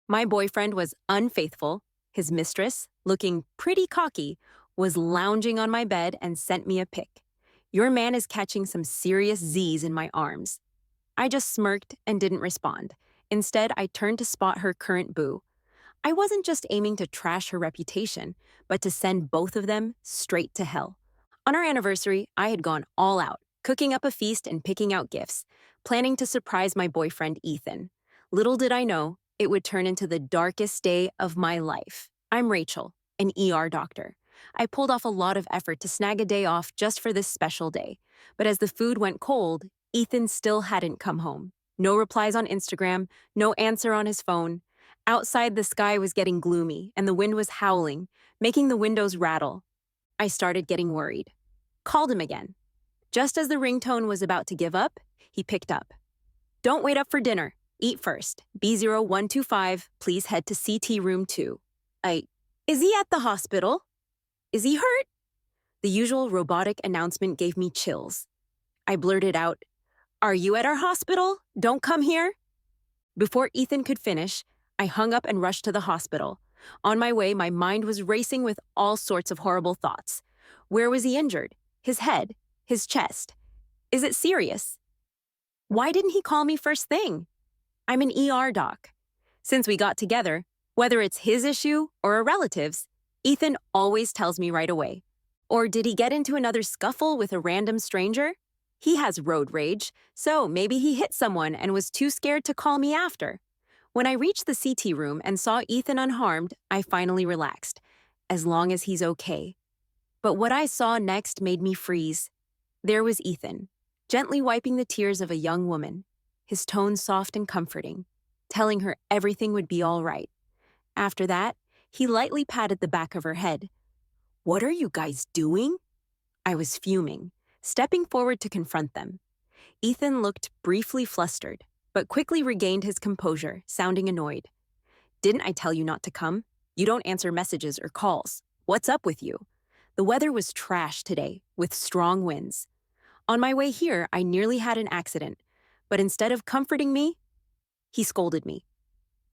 My boyfriend was unfaithful. His mistress, looking pretty cocky, was lounging on my bed and sent me a pic. Your man is catching some serious Z's in my arms. I just smirked and didn't respond. Instead, I turned to spot her current boo. I wasn't just aiming to trash her reputation, but to send both of them straight to hell. On our anniversary, I had gone all out, cooking up a feast and picking out gifts, planning to surprise my boyfriend Ethan. Little did I know, it would turn into the darkest day of my life. I'm Rachel, an ER doctor. I pulled off a lot of effort to snag a day off just for this special day. But as the food went cold, Ethan still hadn't come home. No replies on Instagram, no answer on his phone. Outside, the sky was getting gloomy and the wind was howling, making the windows rattle. I started getting worried. Called him again. Just as the ringtone was about to give up, he picked up. Don't wait up for dinner. Eat first. B0125, please head to CT room 2. Is he at the hospital? Is he hurt? The usual robotic announcement gave me chills. I blurted out, Are you at our hospital? Don't come here. Before Ethan could finish, I hung up and rushed to the hospital. On my way, my mind was racing with all sorts of horrible thoughts. Where was he injured? His head? His chest? Is it serious? Why didn't he call me first thing? I'm an ER doc. Since we got together, whether it's his issue or a relative's, Ethan always tells me right away. Or did he get into another scuffle with a random stranger? He has road rage, so maybe he hit someone and was too scared to call me after. When I reached the CT room and saw Ethan unharmed, I finally relaxed, as long as he's okay. But what I saw next made me freeze. There was Ethan, gently wiping the tears of a young woman, his tone soft and comforting, telling her everything would be all right. After that, he lightly patted the back of her head. What are you guys doing? I was fuming, stepping forward to confront them. Ethan looked briefly flustered, but quickly regained his composure, sounding annoyed. Didn't I tell you not to come? You don't answer messages or calls. What's up with you? The weather was trash today, with strong winds. On my way here, I nearly had an accident, but instead of comforting me, he scolded me.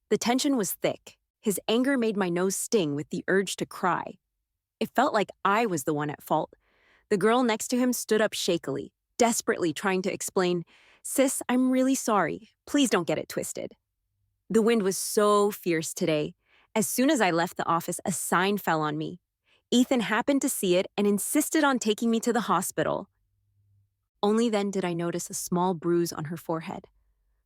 The tension was thick. His anger made my nose sting with the urge to cry. It felt like I was the one at fault. The girl next to him stood up shakily, desperately trying to explain, Sis, I'm really sorry. Please don't get it twisted. The wind was so fierce today. As soon as I left the office, a sign fell on me. Ethan happened to see it and insisted on taking me to the hospital. Only then did I notice a small bruise on her forehead.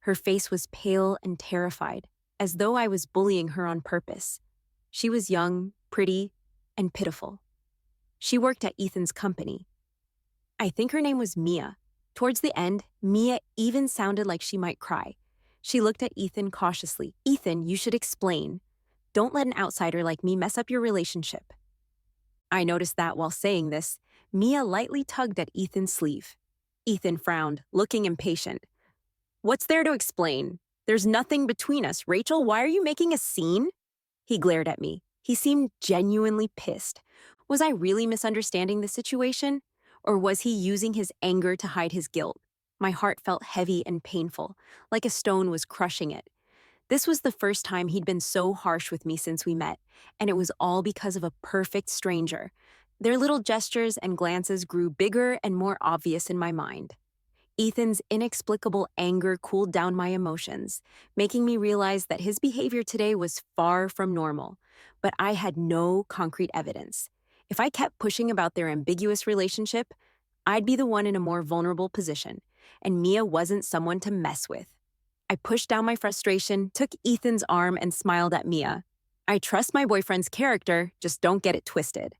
Her face was pale and terrified, as though I was bullying her on purpose. She was young, pretty, and pitiful. She worked at Ethan's company. I think her name was Mia. Towards the end, Mia even sounded like she might cry. She looked at Ethan cautiously. Ethan, you should explain. Don't let an outsider like me mess up your relationship. I noticed that while saying this, Mia lightly tugged at Ethan's sleeve. Ethan frowned, looking impatient. What's there to explain? There's nothing between us. Rachel, why are you making a scene? He glared at me. He seemed genuinely pissed. Was I really misunderstanding the situation? Or was he using his anger to hide his guilt? My heart felt heavy and painful, like a stone was crushing it. This was the first time he'd been so harsh with me since we met, and it was all because of a perfect stranger. Their little gestures and glances grew bigger and more obvious in my mind. Ethan's inexplicable anger cooled down my emotions, making me realize that his behavior today was far from normal, but I had no concrete evidence. If I kept pushing about their ambiguous relationship, I'd be the one in a more vulnerable position, and Mia wasn't someone to mess with. I pushed down my frustration, took Ethan's arm, and smiled at Mia. I trust my boyfriend's character, just don't get it twisted.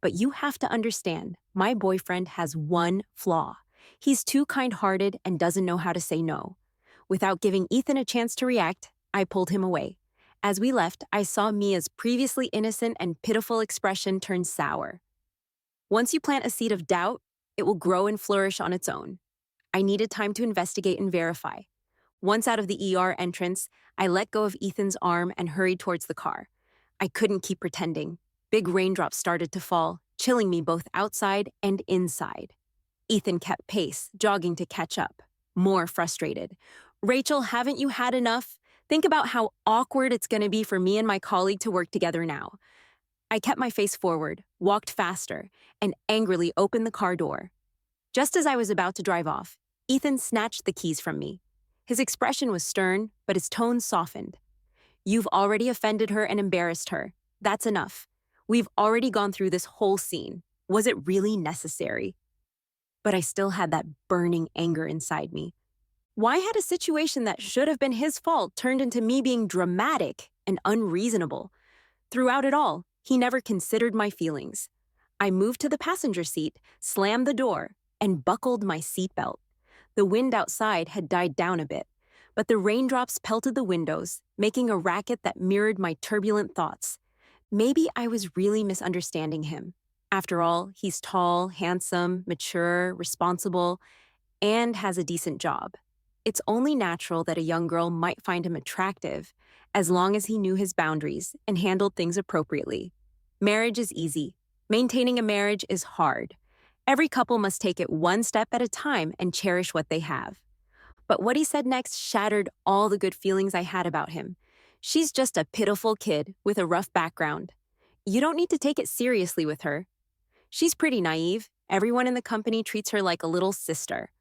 But you have to understand, my boyfriend has one flaw. He's too kind-hearted and doesn't know how to say no. Without giving Ethan a chance to react, I pulled him away. As we left, I saw Mia's previously innocent and pitiful expression turn sour. Once you plant a seed of doubt, it will grow and flourish on its own. I needed time to investigate and verify. Once out of the ER entrance, I let go of Ethan's arm and hurried towards the car. I couldn't keep pretending. Big raindrops started to fall, chilling me both outside and inside. Ethan kept pace, jogging to catch up, more frustrated. Rachel, haven't you had enough? Think about how awkward it's going to be for me and my colleague to work together now. I kept my face forward, walked faster, and angrily opened the car door. Just as I was about to drive off, Ethan snatched the keys from me. His expression was stern, but his tone softened. You've already offended her and embarrassed her. That's enough. We've already gone through this whole scene. Was it really necessary? But I still had that burning anger inside me. Why had a situation that should have been his fault turned into me being dramatic and unreasonable? Throughout it all, he never considered my feelings. I moved to the passenger seat, slammed the door, and buckled my seatbelt. The wind outside had died down a bit, but the raindrops pelted the windows, making a racket that mirrored my turbulent thoughts. Maybe I was really misunderstanding him. After all, he's tall, handsome, mature, responsible, and has a decent job. It's only natural that a young girl might find him attractive, as long as he knew his boundaries and handled things appropriately. Marriage is easy. Maintaining a marriage is hard. Every couple must take it one step at a time and cherish what they have. But what he said next shattered all the good feelings I had about him. She's just a pitiful kid with a rough background. You don't need to take it seriously with her. She's pretty naive. Everyone in the company treats her like a little sister.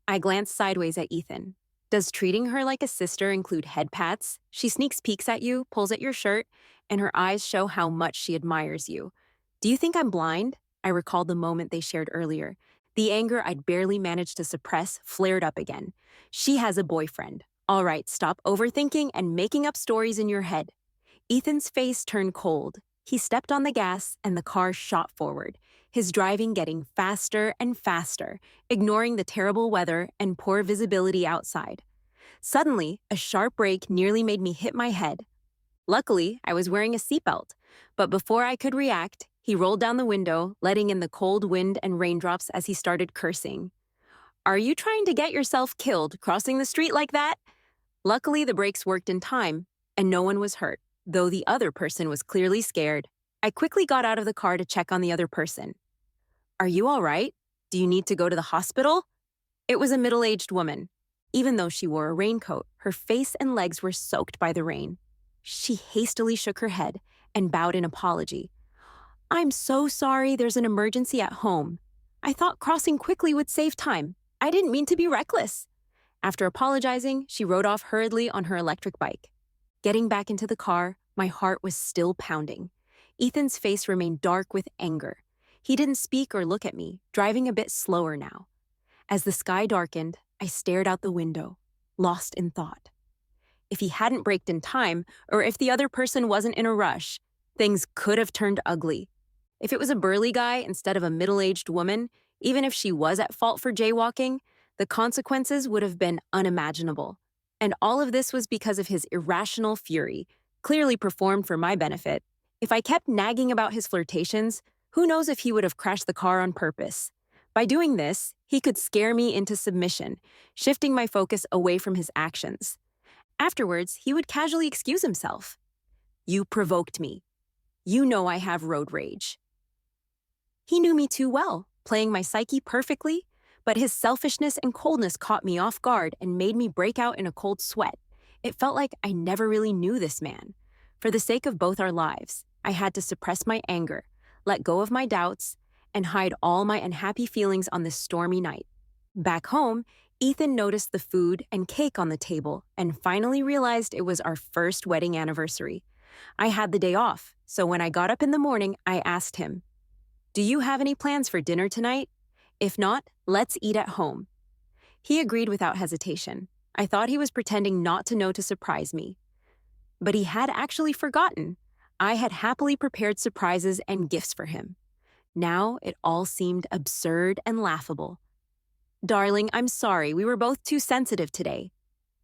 I glanced sideways at Ethan. Does treating her like a sister include head pats? She sneaks peeks at you, pulls at your shirt, and her eyes show how much she admires you. Do you think I'm blind? I recalled the moment they shared earlier. The anger I'd barely managed to suppress flared up again. She has a boyfriend. All right, stop overthinking and making up stories in your head. Ethan's face turned cold. He stepped on the gas and the car shot forward, his driving getting faster and faster, ignoring the terrible weather and poor visibility outside. Suddenly, a sharp brake nearly made me hit my head. Luckily, I was wearing a seatbelt, but before I could react, he rolled down the window, letting in the cold wind and raindrops as he started cursing. Are you trying to get yourself killed crossing the street like that? Luckily, the brakes worked in time, and no one was hurt, though the other person was clearly scared. I quickly got out of the car to check on the other person. Are you all right? Do you need to go to the hospital? It was a middle-aged woman. Even though she wore a raincoat, her face and legs were soaked by the rain. She hastily shook her head and bowed in apology. I'm so sorry, there's an emergency at home. I thought crossing quickly would save time. I didn't mean to be reckless. After apologizing, she rode off hurriedly on her electric bike. Getting back into the car, my heart was still pounding. Ethan's face remained dark with anger. He didn't speak or look at me, driving a bit slower now. As the sky darkened, I stared out the window, lost in thought. If he hadn't braked in time, or if the other person wasn't in a rush, things could have turned ugly. If it was a burly guy instead of a middle-aged woman, even if she was at fault for jaywalking, the consequences would have been unimaginable. And all of this was because of his irrational fury, clearly performed for my benefit. If I kept nagging about his flirtations, who knows if he would have crashed the car on purpose. By doing this, he could scare me into submission, shifting my focus away from his actions. Afterwards, he would casually excuse himself. You provoked me. You know I have road rage. He knew me too well, playing my psyche perfectly, but his selfishness and coldness caught me off guard and made me break out in a cold sweat. It felt like I never really knew this man. For the sake of both our lives, I had to suppress my anger, let go of my doubts, and hide all my unhappy feelings on this stormy night. Back home, Ethan noticed the food and cake on the table and finally realized it was our first wedding anniversary. I had the day off, so when I got up in the morning, I asked him, "Do you have any plans for dinner tonight? If not, let's eat at home." He agreed without hesitation. I thought he was pretending not to know to surprise me. But he had actually forgotten. I had happily prepared surprises and gifts for him. Now it all seemed absurd and laughable. Darling, I'm sorry, we were both too sensitive today.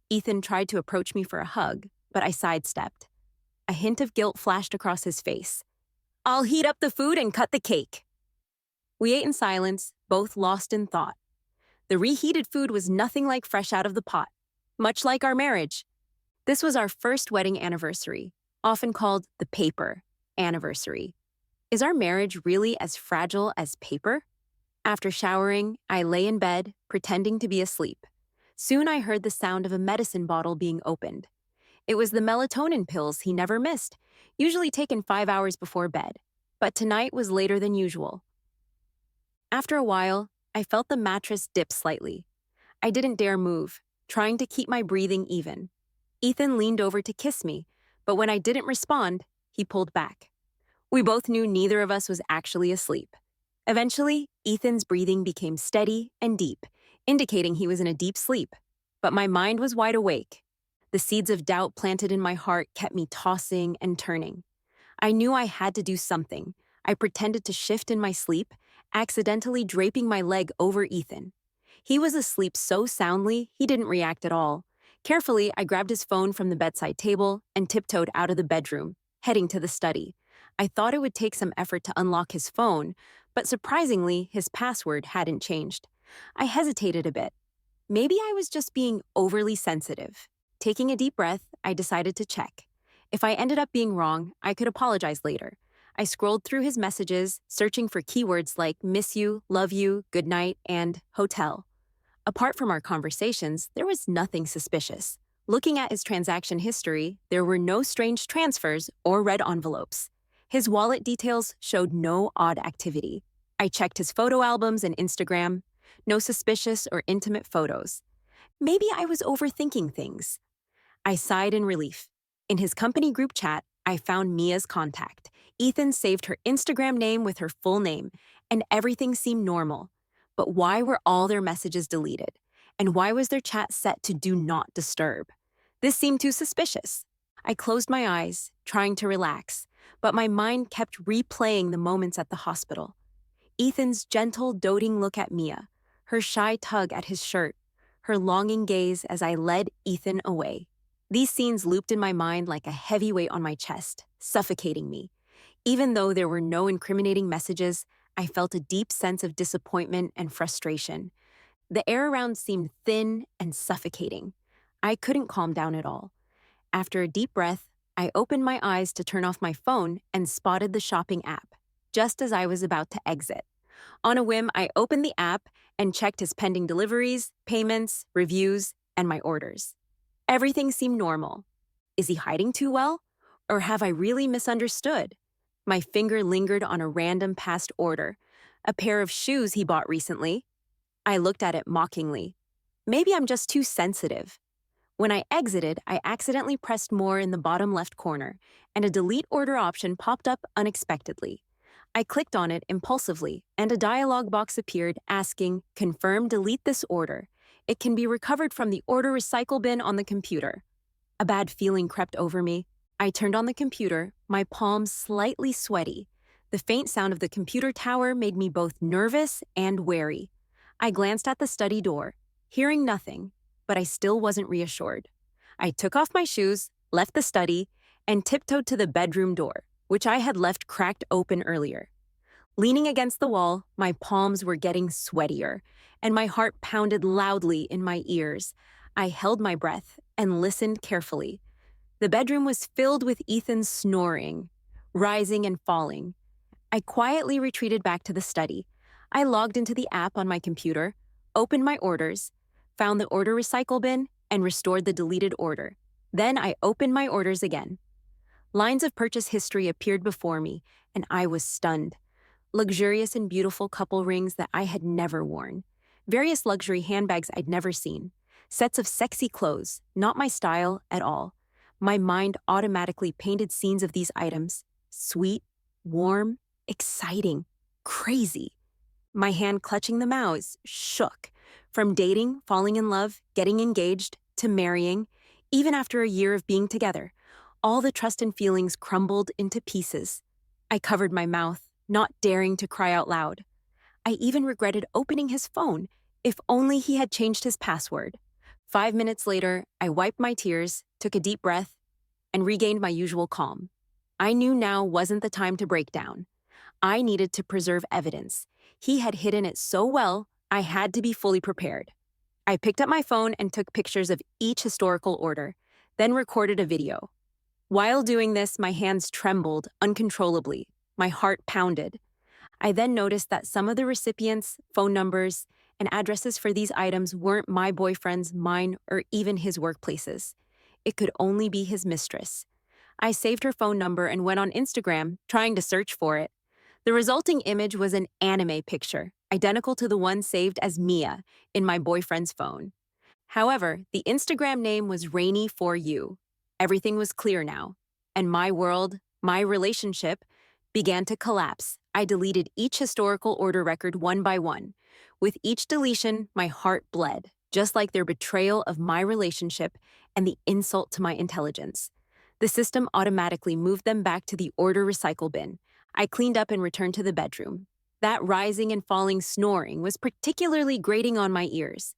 Ethan tried to approach me for a hug, but I sidestepped. A hint of guilt flashed across his face. I'll heat up the food and cut the cake. We ate in silence, both lost in thought. The reheated food was nothing like fresh out of the pot, much like our marriage. This was our first wedding anniversary, often called the paper anniversary. Is our marriage really as fragile as paper? After showering, I lay in bed, pretending to be asleep. Soon I heard the sound of a medicine bottle being opened. It was the melatonin pills he never missed, usually taken 5 hours before bed. But tonight was later than usual. After a while, I felt the mattress dip slightly. I didn't dare move, trying to keep my breathing even. Ethan leaned over to kiss me, but when I didn't respond, he pulled back. We both knew neither of us was actually asleep. Eventually, Ethan's breathing became steady and deep, indicating he was in a deep sleep. But my mind was wide awake. The seeds of doubt planted in my heart kept me tossing and turning. I knew I had to do something. I pretended to shift in my sleep, accidentally draping my leg over Ethan. He was asleep so soundly, he didn't react at all. Carefully, I grabbed his phone from the bedside table and tiptoed out of the bedroom, heading to the study. I thought it would take some effort to unlock his phone, but surprisingly, his password hadn't changed. I hesitated a bit. Maybe I was just being overly sensitive. Taking a deep breath, I decided to check. If I ended up being wrong, I could apologize later. I scrolled through his messages, searching for keywords like miss you, love you, good night, and hotel. Apart from our conversations, there was nothing suspicious. Looking at his transaction history, there were no strange transfers or red envelopes. His wallet details showed no odd activity. I checked his photo albums and Instagram. No suspicious or intimate photos. Maybe I was overthinking things. I sighed in relief. In his company group chat, I found Mia's contact. Ethan saved her Instagram name with her full name, and everything seemed normal. But why were all their messages deleted? And why was their chat set to do not disturb? This seemed too suspicious. I closed my eyes, trying to relax, but my mind kept replaying the moments at the hospital. Ethan's gentle, doting look at Mia, her shy tug at his shirt, her longing gaze as I led Ethan away. These scenes looped in my mind like a heavy weight on my chest, suffocating me. Even though there were no incriminating messages, I felt a deep sense of disappointment and frustration. The air around seemed thin and suffocating. I couldn't calm down at all. After a deep breath, I opened my eyes to turn off my phone and spotted the shopping app, just as I was about to exit. On a whim, I opened the app and checked his pending deliveries, payments, reviews, and my orders. Everything seemed normal. Is he hiding too well? Or have I really misunderstood? My finger lingered on a random past order, a pair of shoes he bought recently. I looked at it mockingly. Maybe I'm just too sensitive. When I exited, I accidentally pressed more in the bottom left corner, and a delete order option popped up unexpectedly. I clicked on it impulsively, and a dialog box appeared asking, "Confirm delete this order. It can be recovered from the order recycle bin on the computer." A bad feeling crept over me. I turned on the computer, my palms slightly sweaty. The faint sound of the computer tower made me both nervous and wary. I glanced at the study door, hearing nothing, but I still wasn't reassured. I took off my shoes, left the study, and tiptoed to the bedroom door, which I had left cracked open earlier. Leaning against the wall, my palms were getting sweatier, and my heart pounded loudly in my ears. I held my breath and listened carefully. The bedroom was filled with Ethan's snoring, rising and falling. I quietly retreated back to the study. I logged into the app on my computer, opened my orders, found the order recycle bin, and restored the deleted order. Then I opened my orders again. Lines of purchase history appeared before me, and I was stunned. Luxurious and beautiful couple rings that I had never worn. Various luxury handbags I'd never seen. Sets of sexy clothes, not my style at all. My mind automatically painted scenes of these items. Sweet, warm, exciting, crazy. My hand clutching the mouse shook. From dating, falling in love, getting engaged, to marrying, even after a year of being together, all the trust and feelings crumbled into pieces. I covered my mouth, not daring to cry out loud. I even regretted opening his phone. If only he had changed his password. 5 minutes later, I wiped my tears, took a deep breath, and regained my usual calm. I knew now wasn't the time to break down. I needed to preserve evidence. He had hidden it so well, I had to be fully prepared. I picked up my phone and took pictures of each historical order, then recorded a video. While doing this, my hands trembled uncontrollably. My heart pounded. I then noticed that some of the recipients, phone numbers, and addresses for these items weren't my boyfriend's, mine, or even his workplaces. it could only be his mistress. I saved her phone number and went on Instagram, trying to search for it. The resulting image was an anime picture, identical to the one saved as Mia in my boyfriend's phone. However, the Instagram name was Rainy for You. Everything was clear now, and my world, my relationship, began to collapse. I deleted each historical order record one by one. With each deletion, my heart bled, just like their betrayal of my relationship and the insult to my intelligence. The system automatically moved them back to the order recycle bin. I cleaned up and returned to the bedroom. That rising and falling snoring was particularly grating on my ears.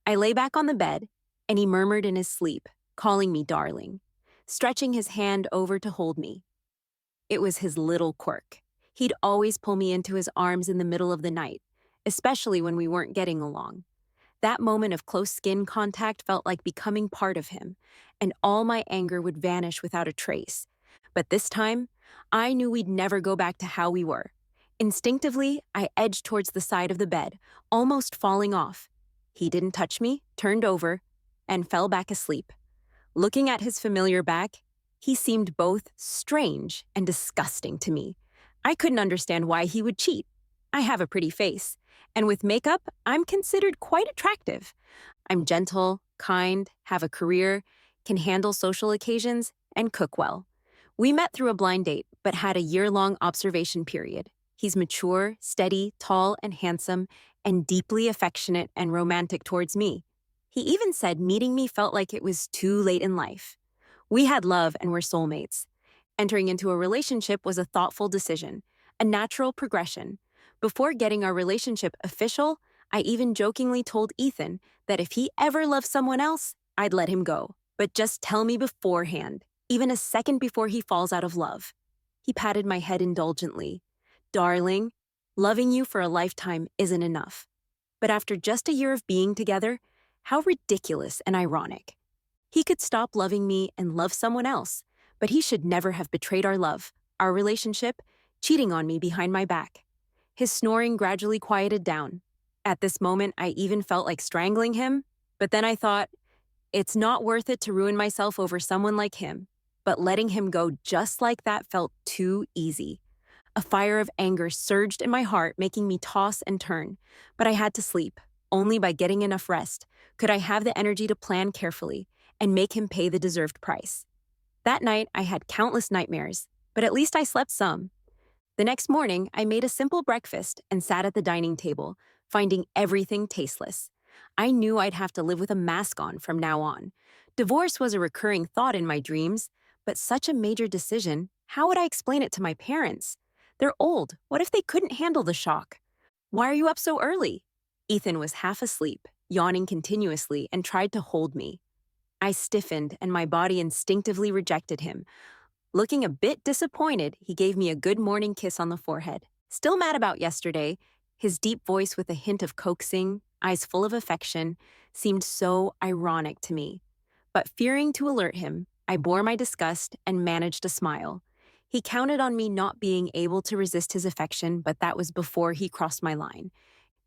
I lay back on the bed, and he murmured in his sleep, calling me darling, stretching his hand over to hold me. It was his little quirk. He'd always pull me into his arms in the middle of the night, especially when we weren't getting along. That moment of close skin contact felt like becoming part of him, and all my anger would vanish without a trace. But this time, I knew we'd never go back to how we were. Instinctively, I edged towards the side of the bed, almost falling off. He didn't touch me, turned over, and fell back asleep. Looking at his familiar back, he seemed both strange and disgusting to me. I couldn't understand why he would cheat. I have a pretty face, and with makeup, I'm considered quite attractive. I'm gentle, kind, have a career, can handle social occasions, and cook well. We met through a blind date, but had a year-long observation period. He's mature, steady, tall, and handsome, and deeply affectionate and romantic towards me. He even said meeting me felt like it was too late in life. We had love and were soulmates. Entering into a relationship was a thoughtful decision, a natural progression. Before getting our relationship official, I even jokingly told Ethan that if he ever loved someone else, I'd let him go. But just tell me beforehand, even a second before he falls out of love. He patted my head indulgently. Darling, loving you for a lifetime isn't enough. But after just a year of being together, how ridiculous and ironic. He could stop loving me and love someone else, but he should never have betrayed our love, our relationship, cheating on me behind my back. His snoring gradually quieted down. At this moment, I even felt like strangling him, but then I thought, it's not worth it to ruin myself over someone like him. But letting him go just like that felt too easy. A fire of anger surged in my heart, making me toss and turn. But I had to sleep. Only by getting enough rest could I have the energy to plan carefully and make him pay the deserved price. That night, I had countless nightmares, but at least I slept some. The next morning, I made a simple breakfast and sat at the dining table, finding everything tasteless. I knew I'd have to live with a mask on from now on. Divorce was a recurring thought in my dreams, but such a major decision, how would I explain it to my parents? They're old. What if they couldn't handle the shock? Why are you up so early? Ethan was half asleep, yawning continuously, and tried to hold me. I stiffened, and my body instinctively rejected him. Looking a bit disappointed, he gave me a good morning kiss on the forehead. Still mad about yesterday, his deep voice with a hint of coaxing, eyes full of affection, seemed so ironic to me. But fearing to alert him, I bore my disgust and managed a smile. He counted on me not being able to resist his affection, but that was before he crossed my line.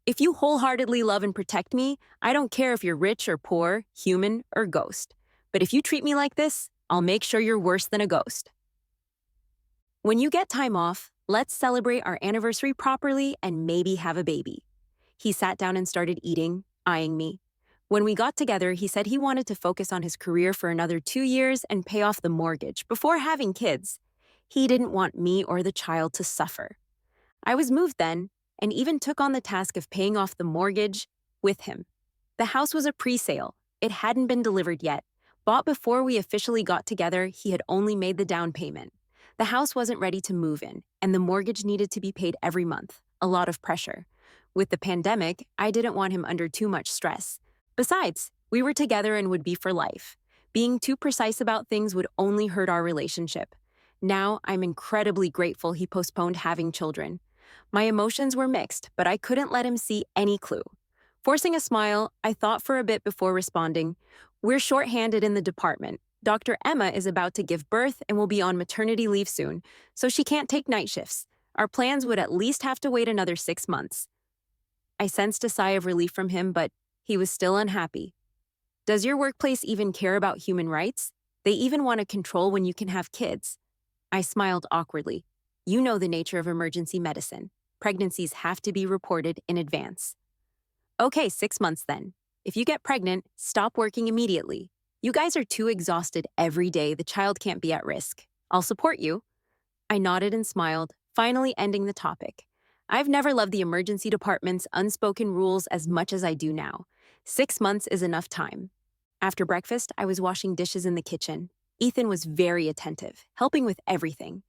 If you wholeheartedly love and protect me, I don't care if you're rich or poor, human or ghost. But if you treat me like this, I'll make sure you're worse than a ghost. When you get time off, let's celebrate our anniversary properly and maybe have a baby. He sat down and started eating, eyeing me. When we got together, he said he wanted to focus on his career for another 2 years and pay off the mortgage before having kids. He didn't want me or the child to suffer. I was moved then, and even took on the task of paying off the mortgage with him. The house was a pre-sale. It hadn't been delivered yet. Bought before we officially got together, he had only made the down payment. The house wasn't ready to move in, and the mortgage needed to be paid every month. A lot of pressure. With the pandemic, I didn't want him under too much stress. Besides, we were together and would be for life. Being too precise about things would only hurt our relationship. Now, I'm incredibly grateful he postponed having children. My emotions were mixed, but I couldn't let him see any clue. Forcing a smile, I thought for a bit before responding. We're short-handed in the department. Dr. Emma is about to give birth and will be on maternity leave soon, so she can't take night shifts. Our plans would at least have to wait another 6 months. I sensed a sigh of relief from him, but he was still unhappy. Does your workplace even care about human rights? They even want to control when you can have kids. I smiled awkwardly. You know the nature of emergency medicine. Pregnancies have to be reported in advance. Okay, 6 months then. If you get pregnant, stop working immediately. You guys are too exhausted every day. The child can't be at risk. I'll support you. I nodded and smiled, finally ending the topic. I've never loved the emergency department's unspoken rules as much as I do now. 6 months is enough time. After breakfast, I was washing dishes in the kitchen. Ethan was very attentive, helping with everything.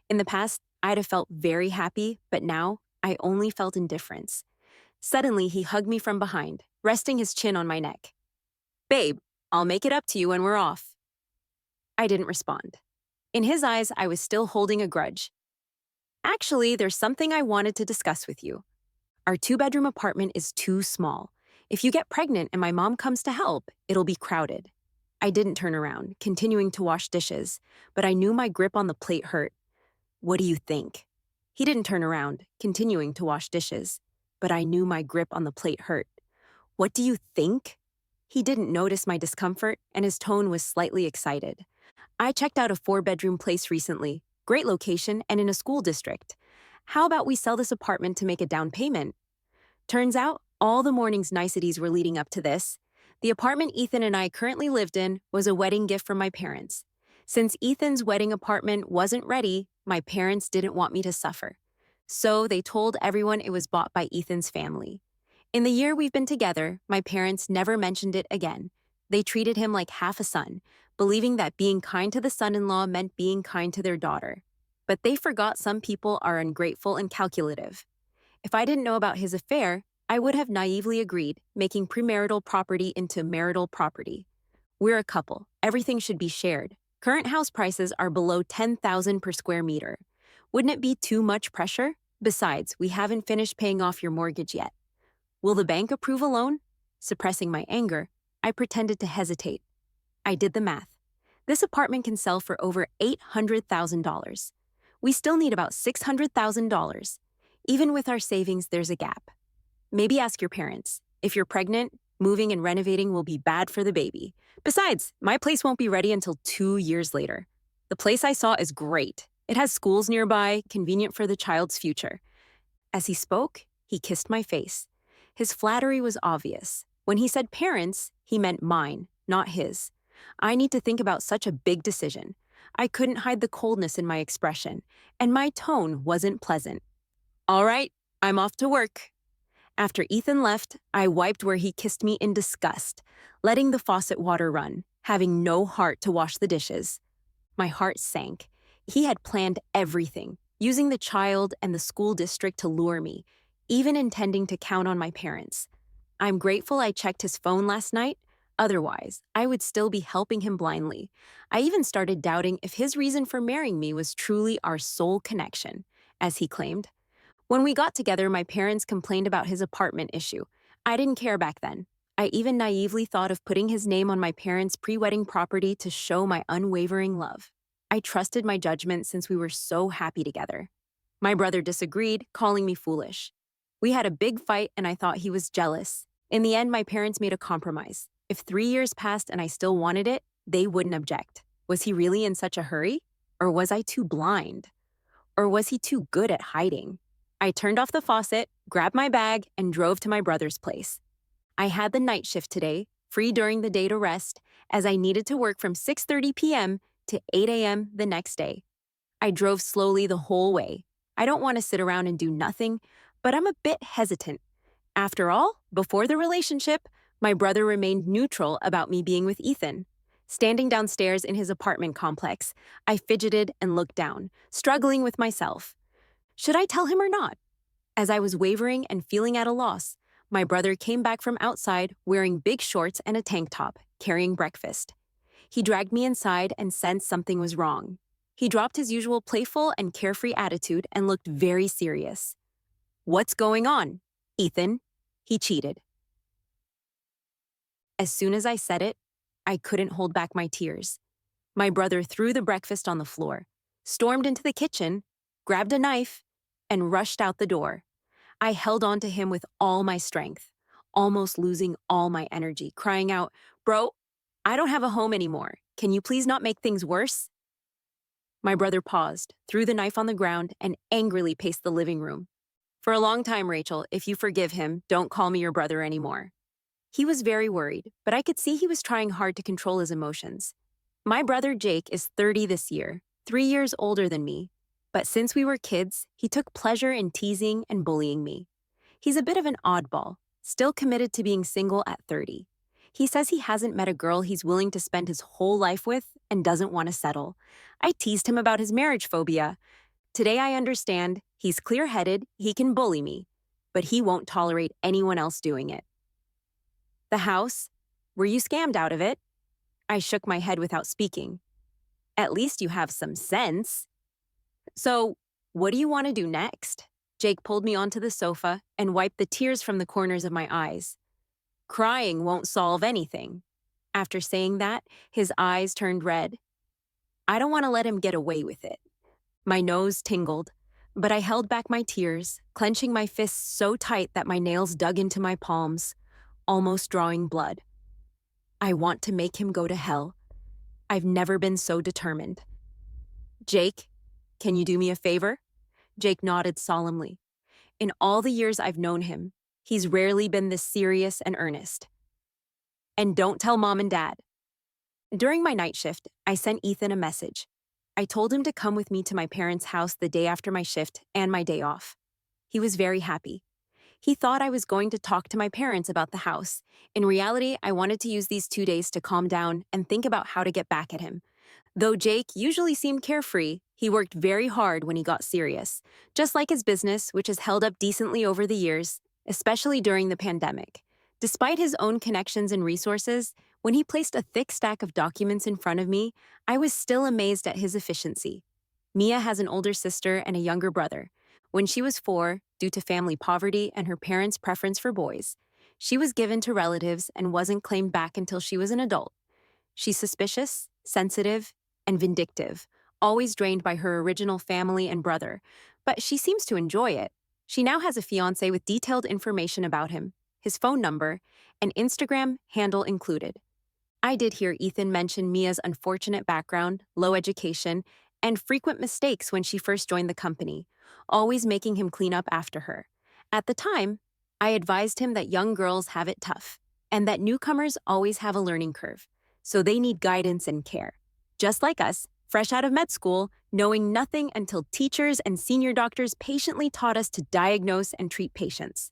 In the past, I'd have felt very happy, but now I only felt indifference. Suddenly, he hugged me from behind, resting his chin on my neck. Babe, I'll make it up to you when we're off. I didn't respond. In his eyes, I was still holding a grudge. Actually, there's something I wanted to discuss with you. Our two-bedroom apartment is too small. If you get pregnant and my mom comes to help, it'll be crowded. I didn't turn around, continuing to wash dishes, but I knew my grip on the plate hurt. What do you think? He didn't turn around, continuing to wash dishes, but I knew my grip on the plate hurt. What do you think? He didn't notice my discomfort, and his tone was slightly excited. I checked out a 4-bedroom place recently. Great location and in a school district. How about we sell this apartment to make a down payment? Turns out, all the morning's niceties were leading up to this. The apartment Ethan and I currently lived in was a wedding gift from my parents. Since Ethan's wedding apartment wasn't ready, my parents didn't want me to suffer. So they told everyone it was bought by Ethan's family. In the year we've been together, my parents never mentioned it again. They treated him like half a son, believing that being kind to the son-in-law meant being kind to their daughter. But they forgot some people are ungrateful and calculative. If I didn't know about his affair, I would have naively agreed, making premarital property into marital property. We're a couple. Everything should be shared. Current house prices are below $10,000 per square meter. Wouldn't it be too much pressure? Besides, we haven't finished paying off your mortgage yet. Will the bank approve a loan? Suppressing my anger, I pretended to hesitate. I did the math. This apartment can sell for over $800,000. We still need about $600,000. Even with our savings, there's a gap. Maybe ask your parents. If you're pregnant, moving and renovating will be bad for the baby. Besides, my place won't be ready until 2 years later. The place I saw is great. It has schools nearby, convenient for the child's future. As he spoke, he kissed my face. His flattery was obvious. When he said parents, he meant mine, not his. I need to think about such a big decision. I couldn't hide the coldness in my expression, and my tone wasn't pleasant. All right, I'm off to work. After Ethan left, I wiped where he kissed me in disgust, letting the faucet water run, having no heart to wash the dishes. My heart sank. He had planned everything, using the child and the school district to lure me, even intending to count on my parents. I'm grateful I checked his phone last night. Otherwise, I would still be helping him blindly. I even started doubting if his reason for marrying me was truly our soul connection, as he claimed. When we got together, my parents complained about his apartment issue. I didn't care back then. I even naively thought of putting his name on my parents' pre-wedding property to show my unwavering love. I trusted my judgment since we were so happy together. My brother disagreed, calling me foolish. We had a big fight and I thought he was jealous. In the end, my parents made a compromise. If 3 years passed and I still wanted it, they wouldn't object. Was he really in such a hurry? Or was I too blind? Or was he too good at hiding? I turned off the faucet, grabbed my bag, and drove to my brother's place. I had the night shift today, free during the day to rest, as I needed to work from 6:30 p.m. to 8 a.m. the next day. I drove slowly the whole way. I don't want to sit around and do nothing, but I'm a bit hesitant. After all, before the relationship, my brother remained neutral about me being with Ethan. Standing downstairs in his apartment complex, I fidgeted and looked down, struggling with myself. Should I tell him or not? As I was wavering and feeling at a loss, my brother came back from outside wearing big shorts and a tank top, carrying breakfast. He dragged me inside and sensed something was wrong. He dropped his usual playful and carefree attitude and looked very serious. What's going on, Ethan? He cheated. As soon as I said it, I couldn't hold back my tears. My brother threw the breakfast on the floor, stormed into the kitchen, grabbed a knife, and rushed out the door. I held on to him with all my strength, almost losing all my energy, crying out, Bro, I don't have a home anymore. Can you please not make things worse? My brother paused, threw the knife on the ground, and angrily paced the living room. For a long time, Rachel, if you forgive him, don't call me your brother anymore. He was very worried, but I could see he was trying hard to control his emotions. My brother Jake is 30 this year, 3 years older than me. But since we were kids, he took pleasure in teasing and bullying me. He's a bit of an oddball, still committed to being single at 30. He says he hasn't met a girl he's willing to spend his whole life with and doesn't want to settle. I teased him about his marriage phobia. Today I understand he's clear-headed, he can bully me, but he won't tolerate anyone else doing it. The house? Were you scammed out of it? I shook my head without speaking. At least you have some sense. So, what do you want to do next? Jake pulled me onto the sofa and wiped the tears from the corners of my eyes. Crying won't solve anything. After saying that, his eyes turned red. I don't want to let him get away with it. My nose tingled, but I held back my tears, clenching my fists so tight that my nails dug into my palms, almost drawing blood. I want to make him go to hell. I've never been so determined. Jake, can you do me a favor? Jake nodded solemnly. In all the years I've known him, he's rarely been this serious and earnest. And don't tell Mom and Dad. During my night shift, I sent Ethan a message. I told him to come with me to my parents' house the day after my shift and my day off. He was very happy. He thought I was going to talk to my parents about the house. In reality, I wanted to use these 2 days to calm down and think about how to get back at him. Though Jake usually seemed carefree, he worked very hard when he got serious, just like his business, which has held up decently over the years, especially during the pandemic. Despite his own connections and resources, when he placed a thick stack of documents in front of me, I was still amazed at his efficiency. Mia has an older sister and a younger brother. When she was 4, due to family poverty and her parents' preference for boys, she was given to relatives and wasn't claimed back until she was an adult. She's suspicious, sensitive, and vindictive, always drained by her original family and brother, but she seems to enjoy it. She now has a fiancé with detailed information about him, his phone number, and Instagram handle included. I did hear Ethan mention Mia's unfortunate background, low education, and frequent mistakes when she first joined the company, always making him clean up after her. At the time, I advised him that young girls have it tough, and that newcomers always have a learning curve, so they need guidance and care. Just like us, fresh out of med school, knowing nothing until teachers and senior doctors patiently taught us to diagnose and treat patients.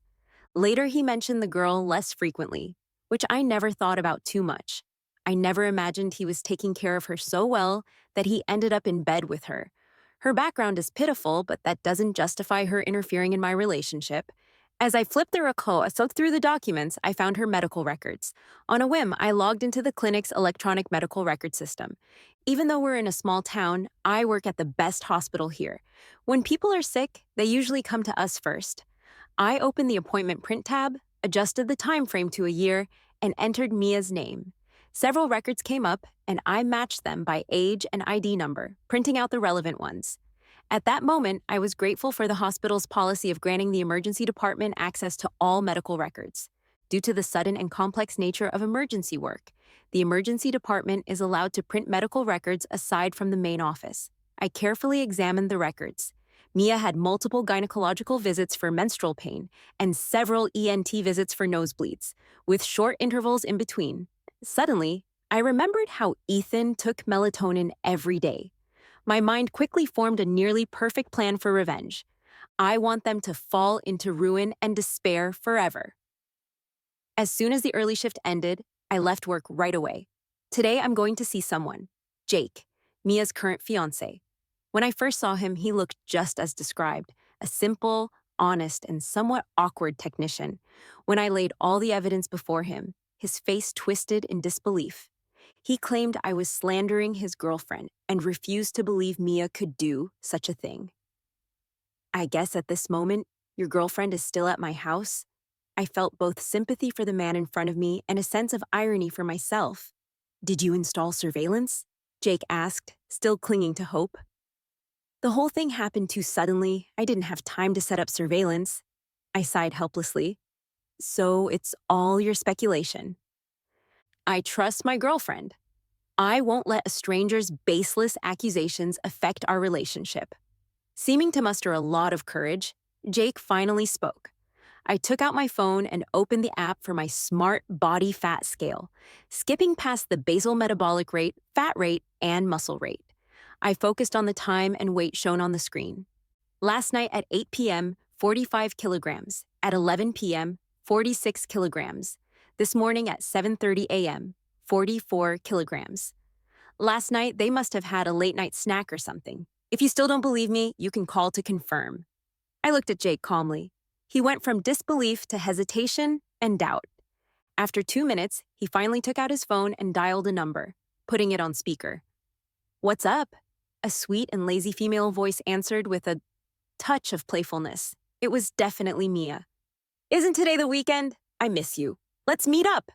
Later, he mentioned the girl less frequently, which I never thought about too much. I never imagined he was taking care of her so well that he ended up in bed with her. Her background is pitiful, but that doesn't justify her interfering in my relationship. As I flipped the record through the documents, I found her medical records. On a whim, I logged into the clinic's electronic medical record system. Even though we're in a small town, I work at the best hospital here. When people are sick, they usually come to us first. I opened the appointment print tab, adjusted the time frame to a year, and entered Mia's name. Several records came up, and I matched them by age and ID number, printing out the relevant ones. At that moment, I was grateful for the hospital's policy of granting the emergency department access to all medical records. Due to the sudden and complex nature of emergency work, the emergency department is allowed to print medical records aside from the main office. I carefully examined the records. Mia had multiple gynecological visits for menstrual pain and several ENT visits for nosebleeds, with short intervals in between. Suddenly, I remembered how Ethan took melatonin every day. My mind quickly formed a nearly perfect plan for revenge. I want them to fall into ruin and despair forever. As soon as the early shift ended, I left work right away. Today I'm going to see someone, Jake, Mia's current fiancé. When I first saw him, he looked just as described, a simple, honest, and somewhat awkward technician. When I laid all the evidence before him, his face twisted in disbelief. He claimed I was slandering his girlfriend and refused to believe Mia could do such a thing. I guess at this moment, your girlfriend is still at my house? I felt both sympathy for the man in front of me and a sense of irony for myself. Did you install surveillance? Jake asked, still clinging to hope. The whole thing happened too suddenly. I didn't have time to set up surveillance. I sighed helplessly. So it's all your speculation. I trust my girlfriend. I won't let a stranger's baseless accusations affect our relationship. Seeming to muster a lot of courage, Jake finally spoke. I took out my phone and opened the app for my smart body fat scale, skipping past the basal metabolic rate, fat rate, and muscle rate. I focused on the time and weight shown on the screen. Last night at 8 p.m., 45 kilograms. At 11 p.m., 46 kilograms. This morning at 7:30 a.m., 44 kilograms. Last night, they must have had a late night snack or something. If you still don't believe me, you can call to confirm. I looked at Jake calmly. He went from disbelief to hesitation and doubt. After 2 minutes, he finally took out his phone and dialed a number, putting it on speaker. "What's up?" A sweet and lazy female voice answered with a touch of playfulness. It was definitely Mia. "Isn't today the weekend? I miss you. Let's meet up."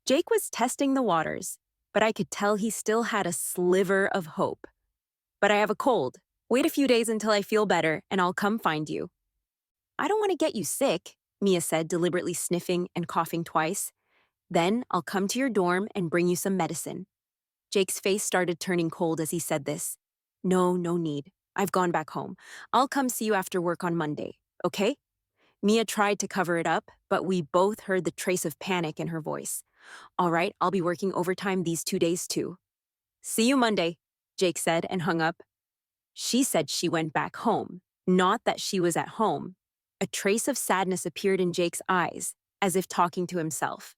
Jake was testing the waters, but I could tell he still had a sliver of hope. "But I have a cold. Wait a few days until I feel better, and I'll come find you." "I don't want to get you sick," Mia said, deliberately sniffing and coughing twice. "Then I'll come to your dorm and bring you some medicine." Jake's face started turning cold as he said this. "No, no need. I've gone back home. I'll come see you after work on Monday, okay?" Mia tried to cover it up, but we both heard the trace of panic in her voice. "All right, I'll be working overtime these 2 days too." "See you Monday," Jake said and hung up. She said she went back home, not that she was at home. A trace of sadness appeared in Jake's eyes, as if talking to himself.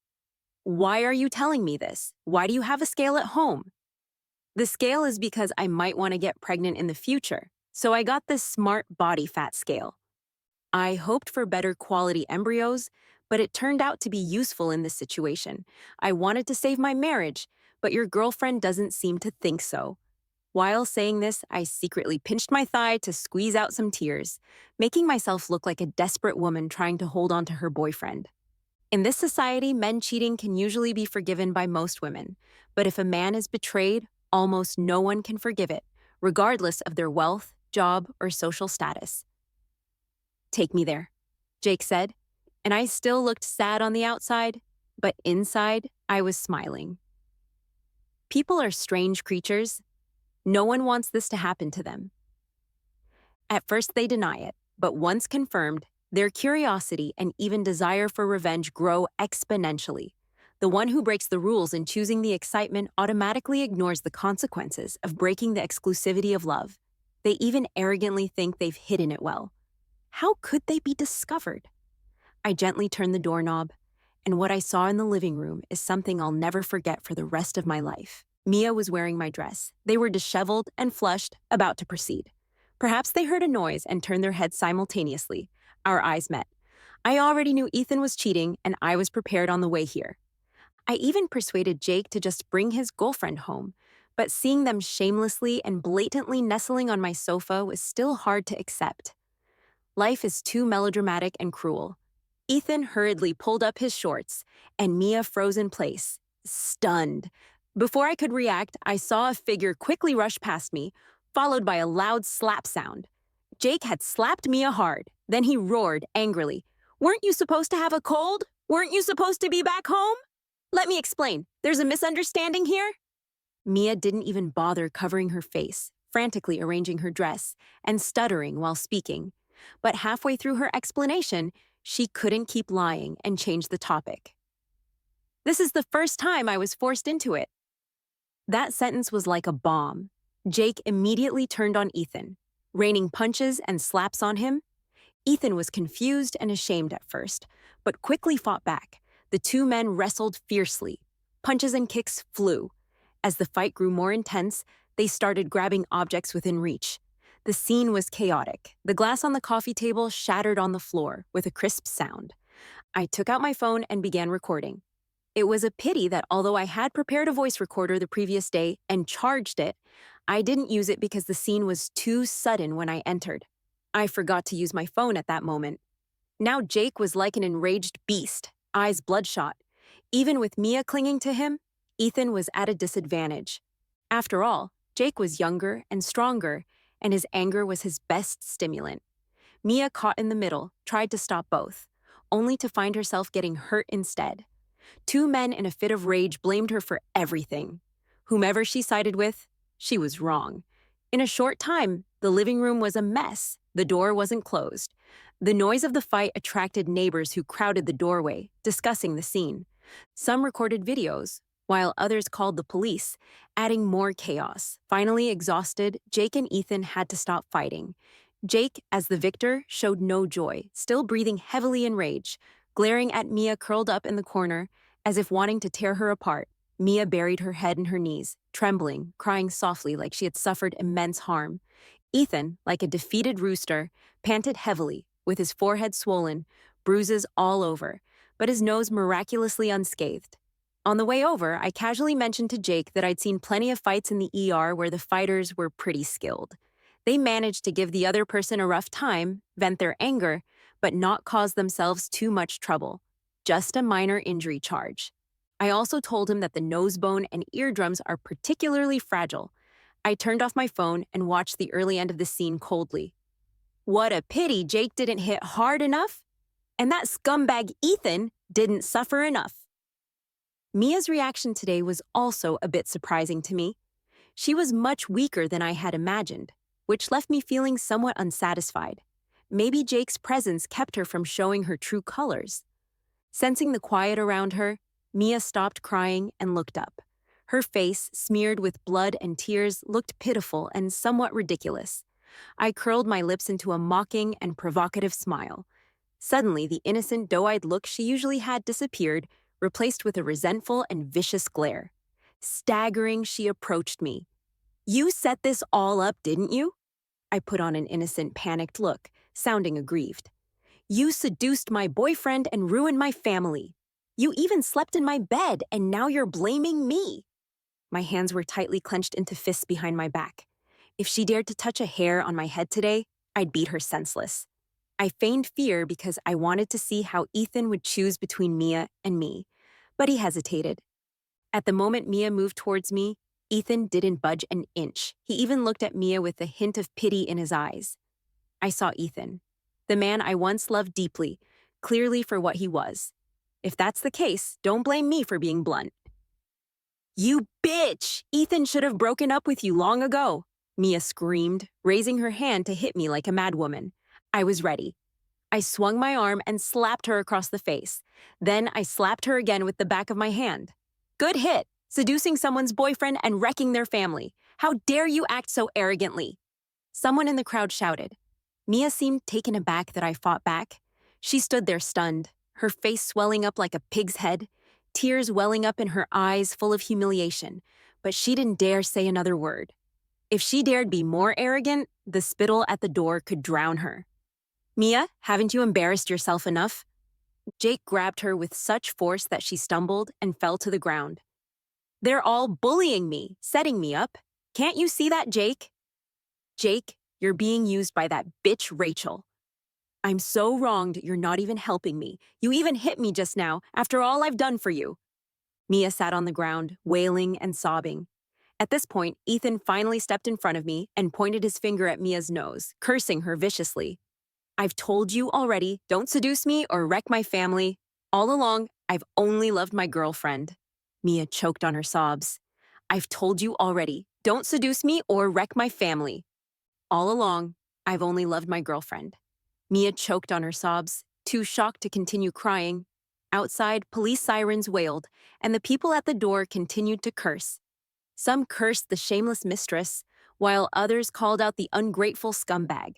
"Why are you telling me this? Why do you have a scale at home?" "The scale is because I might want to get pregnant in the future, so I got this smart body fat scale. I hoped for better quality embryos, but it turned out to be useful in this situation. I wanted to save my marriage, but your girlfriend doesn't seem to think so." While saying this, I secretly pinched my thigh to squeeze out some tears, making myself look like a desperate woman trying to hold on to her boyfriend. In this society, men cheating can usually be forgiven by most women, but if a man is betrayed, almost no one can forgive it, regardless of their wealth, job, or social status. "Take me there," Jake said, and I still looked sad on the outside, but inside, I was smiling. People are strange creatures. No one wants this to happen to them. At first, they deny it, but once confirmed, their curiosity and even desire for revenge grow exponentially. The one who breaks the rules in choosing the excitement automatically ignores the consequences of breaking the exclusivity of love. They even arrogantly think they've hidden it well. How could they be discovered? I gently turned the doorknob, and what I saw in the living room is something I'll never forget for the rest of my life. Mia was wearing my dress. They were disheveled and flushed, about to proceed. Perhaps they heard a noise and turned their heads simultaneously. Our eyes met. I already knew Ethan was cheating, and I was prepared on the way here. I even persuaded Jake to just bring his girlfriend home, but seeing them shamelessly and blatantly nestling on my sofa was still hard to accept. Life is too melodramatic and cruel. Ethan hurriedly pulled up his shorts, and Mia froze in place, stunned. Before I could react, I saw a figure quickly rush past me, followed by a loud slap sound. Jake had slapped Mia hard. Then he roared angrily. "Weren't you supposed to have a cold? Weren't you supposed to be back home? Let me explain. There's a misunderstanding here." Mia didn't even bother covering her face, frantically arranging her dress, and stuttering while speaking. But halfway through her explanation, she couldn't keep lying and changed the topic. "This is the first time I was forced into it." That sentence was like a bomb. Jake immediately turned on Ethan, raining punches and slaps on him. Ethan was confused and ashamed at first, but quickly fought back. The two men wrestled fiercely. Punches and kicks flew. As the fight grew more intense, they started grabbing objects within reach. The scene was chaotic. The glass on the coffee table shattered on the floor with a crisp sound. I took out my phone and began recording. It was a pity that although I had prepared a voice recorder the previous day and charged it, I didn't use it because the scene was too sudden when I entered. I forgot to use my phone at that moment. Now Jake was like an enraged beast, eyes bloodshot. Even with Mia clinging to him, Ethan was at a disadvantage. After all, Jake was younger and stronger, and his anger was his best stimulant. Mia caught in the middle, tried to stop both, only to find herself getting hurt instead. Two men in a fit of rage blamed her for everything. Whomever she sided with, she was wrong. In a short time, the living room was a mess. The door wasn't closed. The noise of the fight attracted neighbors who crowded the doorway, discussing the scene. Some recorded videos, while others called the police, adding more chaos. Finally exhausted, Jake and Ethan had to stop fighting. Jake, as the victor, showed no joy, still breathing heavily in rage, glaring at Mia curled up in the corner, as if wanting to tear her apart. Mia buried her head in her knees, trembling, crying softly like she had suffered immense harm. Ethan, like a defeated rooster, panted heavily, with his forehead swollen, bruises all over, but his nose miraculously unscathed. On the way over, I casually mentioned to Jake that I'd seen plenty of fights in the ER where the fighters were pretty skilled. They managed to give the other person a rough time, vent their anger, but not cause themselves too much trouble. Just a minor injury charge. I also told him that the nose bone and eardrums are particularly fragile. I turned off my phone and watched the early end of the scene coldly. What a pity Jake didn't hit hard enough, and that scumbag Ethan didn't suffer enough. Mia's reaction today was also a bit surprising to me. She was much weaker than I had imagined, which left me feeling somewhat unsatisfied. Maybe Jake's presence kept her from showing her true colors. Sensing the quiet around her, Mia stopped crying and looked up. Her face, smeared with blood and tears, looked pitiful and somewhat ridiculous. I curled my lips into a mocking and provocative smile. Suddenly, the innocent, doe-eyed look she usually had disappeared, replaced with a resentful and vicious glare. Staggering, she approached me. "You set this all up, didn't you?" I put on an innocent, panicked look, sounding aggrieved. "You seduced my boyfriend and ruined my family. You even slept in my bed, and now you're blaming me." My hands were tightly clenched into fists behind my back. If she dared to touch a hair on my head today, I'd beat her senseless. I feigned fear because I wanted to see how Ethan would choose between Mia and me, but he hesitated. At the moment Mia moved towards me, Ethan didn't budge an inch. He even looked at Mia with a hint of pity in his eyes. I saw Ethan, the man I once loved deeply, clearly for what he was. If that's the case, don't blame me for being blunt. "You bitch! Ethan should have broken up with you long ago," Mia screamed, raising her hand to hit me like a madwoman. I was ready. I swung my arm and slapped her across the face. Then I slapped her again with the back of my hand. "Good hit, seducing someone's boyfriend and wrecking their family. How dare you act so arrogantly?" Someone in the crowd shouted. Mia seemed taken aback that I fought back. She stood there stunned, her face swelling up like a pig's head, tears welling up in her eyes full of humiliation, but she didn't dare say another word. If she dared be more arrogant, the spittle at the door could drown her. "Mia, haven't you embarrassed yourself enough?" Jake grabbed her with such force that she stumbled and fell to the ground. "They're all bullying me, setting me up. Can't you see that, Jake?" "Jake, you're being used by that bitch Rachel." "I'm so wronged you're not even helping me. You even hit me just now, after all I've done for you." Mia sat on the ground, wailing and sobbing. At this point, Ethan finally stepped in front of me and pointed his finger at Mia's nose, cursing her viciously. "I've told you already, don't seduce me or wreck my family. All along, I've only loved my girlfriend." Mia choked on her sobs. "I've told you already, don't seduce me or wreck my family. All along, I've only loved my girlfriend." Mia choked on her sobs, too shocked to continue crying. Outside, police sirens wailed, and the people at the door continued to curse. Some cursed the shameless mistress, while others called out the ungrateful scumbag.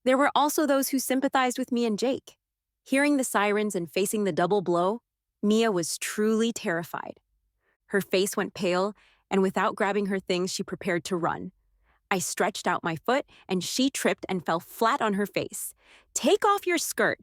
There were also those who sympathized with me and Jake. Hearing the sirens and facing the double blow, Mia was truly terrified. Her face went pale, and without grabbing her things, she prepared to run. I stretched out my foot, and she tripped and fell flat on her face. "Take off your skirt!"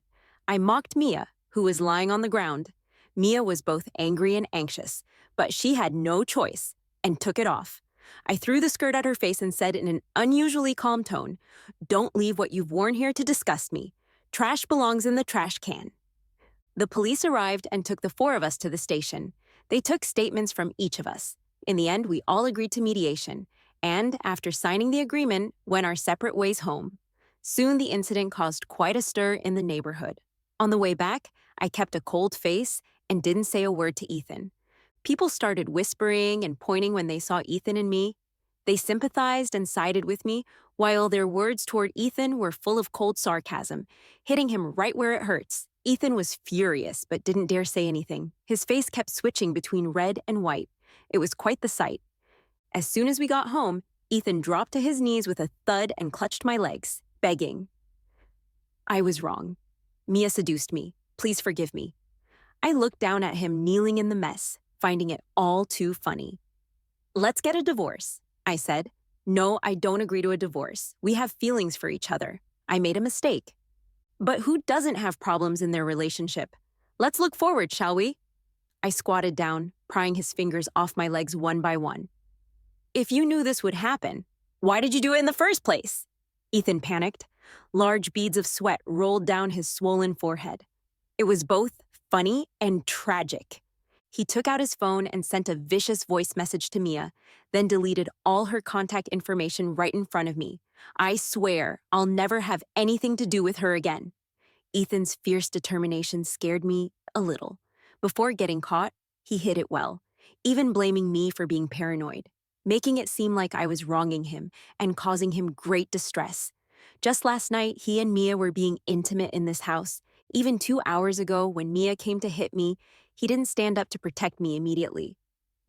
I mocked Mia, who was lying on the ground. Mia was both angry and anxious, but she had no choice, and took it off. I threw the skirt at her face and said in an unusually calm tone, "Don't leave what you've worn here to disgust me. Trash belongs in the trash can." The police arrived and took the four of us to the station. They took statements from each of us. In the end, we all agreed to mediation, and, after signing the agreement, went our separate ways home. Soon the incident caused quite a stir in the neighborhood. On the way back, I kept a cold face and didn't say a word to Ethan. People started whispering and pointing when they saw Ethan and me. They sympathized and sided with me, while their words toward Ethan were full of cold sarcasm, hitting him right where it hurts. Ethan was furious, but didn't dare say anything. His face kept switching between red and white. It was quite the sight. As soon as we got home, Ethan dropped to his knees with a thud and clutched my legs, begging. I was wrong. Mia seduced me. Please forgive me. I looked down at him kneeling in the mess, finding it all too funny. Let's get a divorce, I said. No, I don't agree to a divorce. We have feelings for each other. I made a mistake. But who doesn't have problems in their relationship? Let's look forward, shall we? I squatted down, prying his fingers off my legs one by one. If you knew this would happen, why did you do it in the first place? Ethan panicked. Large beads of sweat rolled down his swollen forehead. It was both funny and tragic. He took out his phone and sent a vicious voice message to Mia, then deleted all her contact information right in front of me. I swear I'll never have anything to do with her again. Ethan's fierce determination scared me a little. Before getting caught, he hid it well, even blaming me for being paranoid, making it seem like I was wronging him and causing him great distress. Just last night, he and Mia were being intimate in this house. Even 2 hours ago, when Mia came to hit me, he didn't stand up to protect me immediately.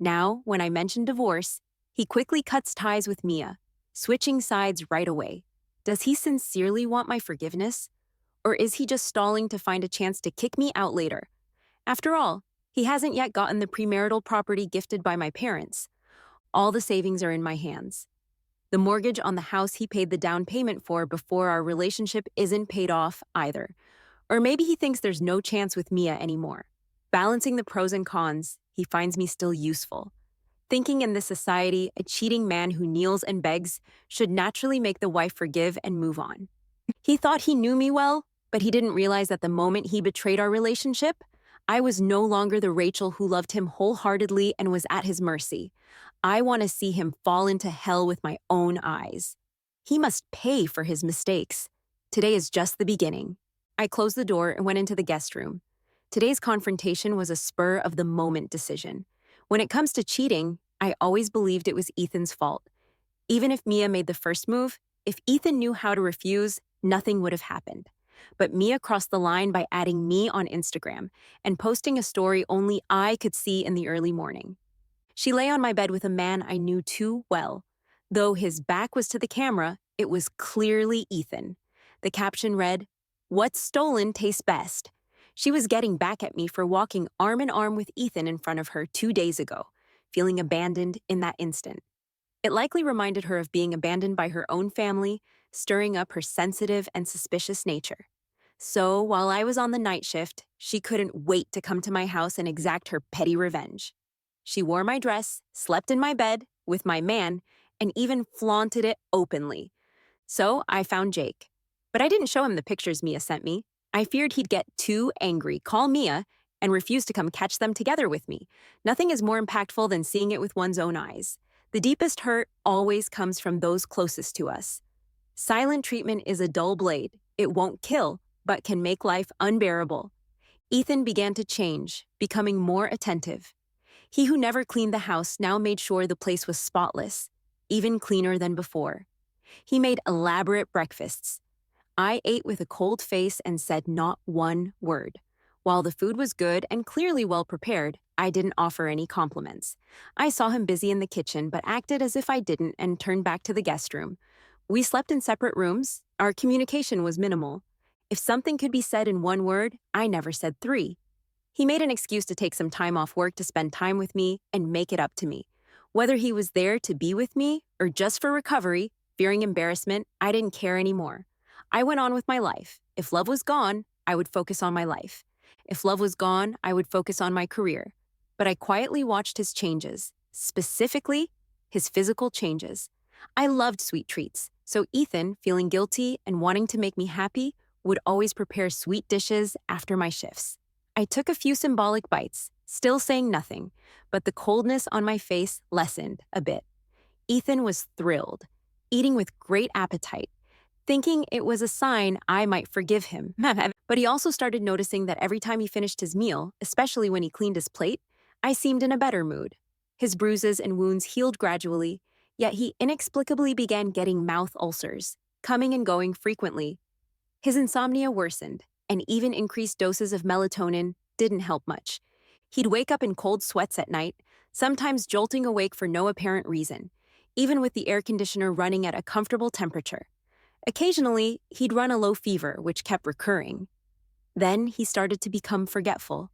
Now, when I mentioned divorce, he quickly cuts ties with Mia, switching sides right away. Does he sincerely want my forgiveness? Or is he just stalling to find a chance to kick me out later? After all, he hasn't yet gotten the premarital property gifted by my parents. All the savings are in my hands. The mortgage on the house he paid the down payment for before our relationship isn't paid off either. Or maybe he thinks there's no chance with Mia anymore. Balancing the pros and cons, he finds me still useful. Thinking in this society, a cheating man who kneels and begs should naturally make the wife forgive and move on. He thought he knew me well, but he didn't realize that the moment he betrayed our relationship, I was no longer the Rachel who loved him wholeheartedly and was at his mercy. I want to see him fall into hell with my own eyes. He must pay for his mistakes. Today is just the beginning. I closed the door and went into the guest room. Today's confrontation was a spur-of-the-moment decision. When it comes to cheating, I always believed it was Ethan's fault. Even if Mia made the first move, if Ethan knew how to refuse, nothing would have happened. But Mia crossed the line by adding me on Instagram and posting a story only I could see in the early morning. She lay on my bed with a man I knew too well. Though his back was to the camera, it was clearly Ethan. The caption read, "What's stolen tastes best." She was getting back at me for walking arm in arm with Ethan in front of her 2 days ago, feeling abandoned in that instant. It likely reminded her of being abandoned by her own family, stirring up her sensitive and suspicious nature. So, while I was on the night shift, she couldn't wait to come to my house and exact her petty revenge. She wore my dress, slept in my bed with my man, and even flaunted it openly. So I found Jake. But I didn't show him the pictures Mia sent me. I feared he'd get too angry, call Mia, and refuse to come catch them together with me. Nothing is more impactful than seeing it with one's own eyes. The deepest hurt always comes from those closest to us. Silent treatment is a dull blade. It won't kill, but can make life unbearable. Ethan began to change, becoming more attentive. He who never cleaned the house now made sure the place was spotless, even cleaner than before. He made elaborate breakfasts. I ate with a cold face and said not one word. While the food was good and clearly well prepared, I didn't offer any compliments. I saw him busy in the kitchen but acted as if I didn't and turned back to the guest room. We slept in separate rooms. Our communication was minimal. If something could be said in one word, I never said 3. He made an excuse to take some time off work to spend time with me and make it up to me. Whether he was there to be with me or just for recovery, fearing embarrassment, I didn't care anymore. I went on with my life. If love was gone, I would focus on my life. If love was gone, I would focus on my career. But I quietly watched his changes, specifically his physical changes. I loved sweet treats, so Ethan, feeling guilty and wanting to make me happy, would always prepare sweet dishes after my shifts. I took a few symbolic bites, still saying nothing, but the coldness on my face lessened a bit. Ethan was thrilled, eating with great appetite, thinking it was a sign I might forgive him. But he also started noticing that every time he finished his meal, especially when he cleaned his plate, I seemed in a better mood. His bruises and wounds healed gradually, yet he inexplicably began getting mouth ulcers, coming and going frequently. His insomnia worsened, and even increased doses of melatonin didn't help much. He'd wake up in cold sweats at night, sometimes jolting awake for no apparent reason, even with the air conditioner running at a comfortable temperature. Occasionally, he'd run a low fever, which kept recurring. Then he started to become forgetful.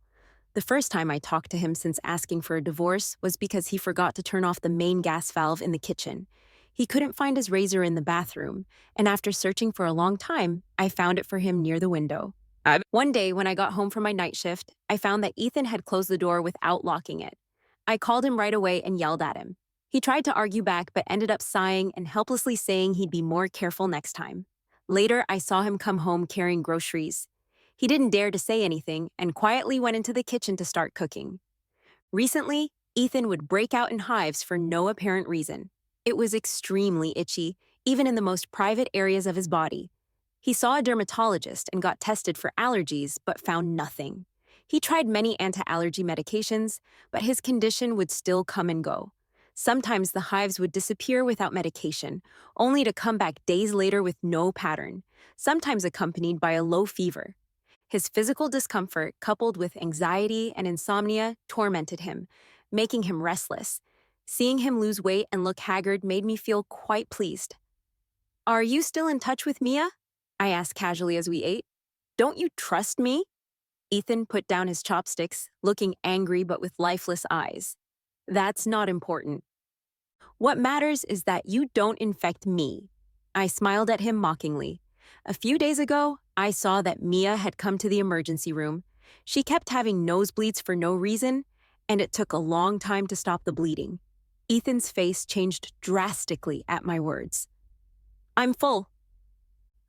The first time I talked to him since asking for a divorce was because he forgot to turn off the main gas valve in the kitchen. He couldn't find his razor in the bathroom, and after searching for a long time, I found it for him near the window. One day, when I got home from my night shift, I found that Ethan had closed the door without locking it. I called him right away and yelled at him. He tried to argue back but ended up sighing and helplessly saying he'd be more careful next time. Later, I saw him come home carrying groceries. He didn't dare to say anything and quietly went into the kitchen to start cooking. Recently, Ethan would break out in hives for no apparent reason. It was extremely itchy, even in the most private areas of his body. He saw a dermatologist and got tested for allergies, but found nothing. He tried many anti-allergy medications, but his condition would still come and go. Sometimes the hives would disappear without medication, only to come back days later with no pattern, sometimes accompanied by a low fever. His physical discomfort, coupled with anxiety and insomnia, tormented him, making him restless. Seeing him lose weight and look haggard made me feel quite pleased. "Are you still in touch with Mia?" I asked casually as we ate. "Don't you trust me?" Ethan put down his chopsticks, looking angry but with lifeless eyes. "That's not important. What matters is that you don't infect me." I smiled at him mockingly. A few days ago, I saw that Mia had come to the emergency room. She kept having nosebleeds for no reason, and it took a long time to stop the bleeding. Ethan's face changed drastically at my words. "I'm full.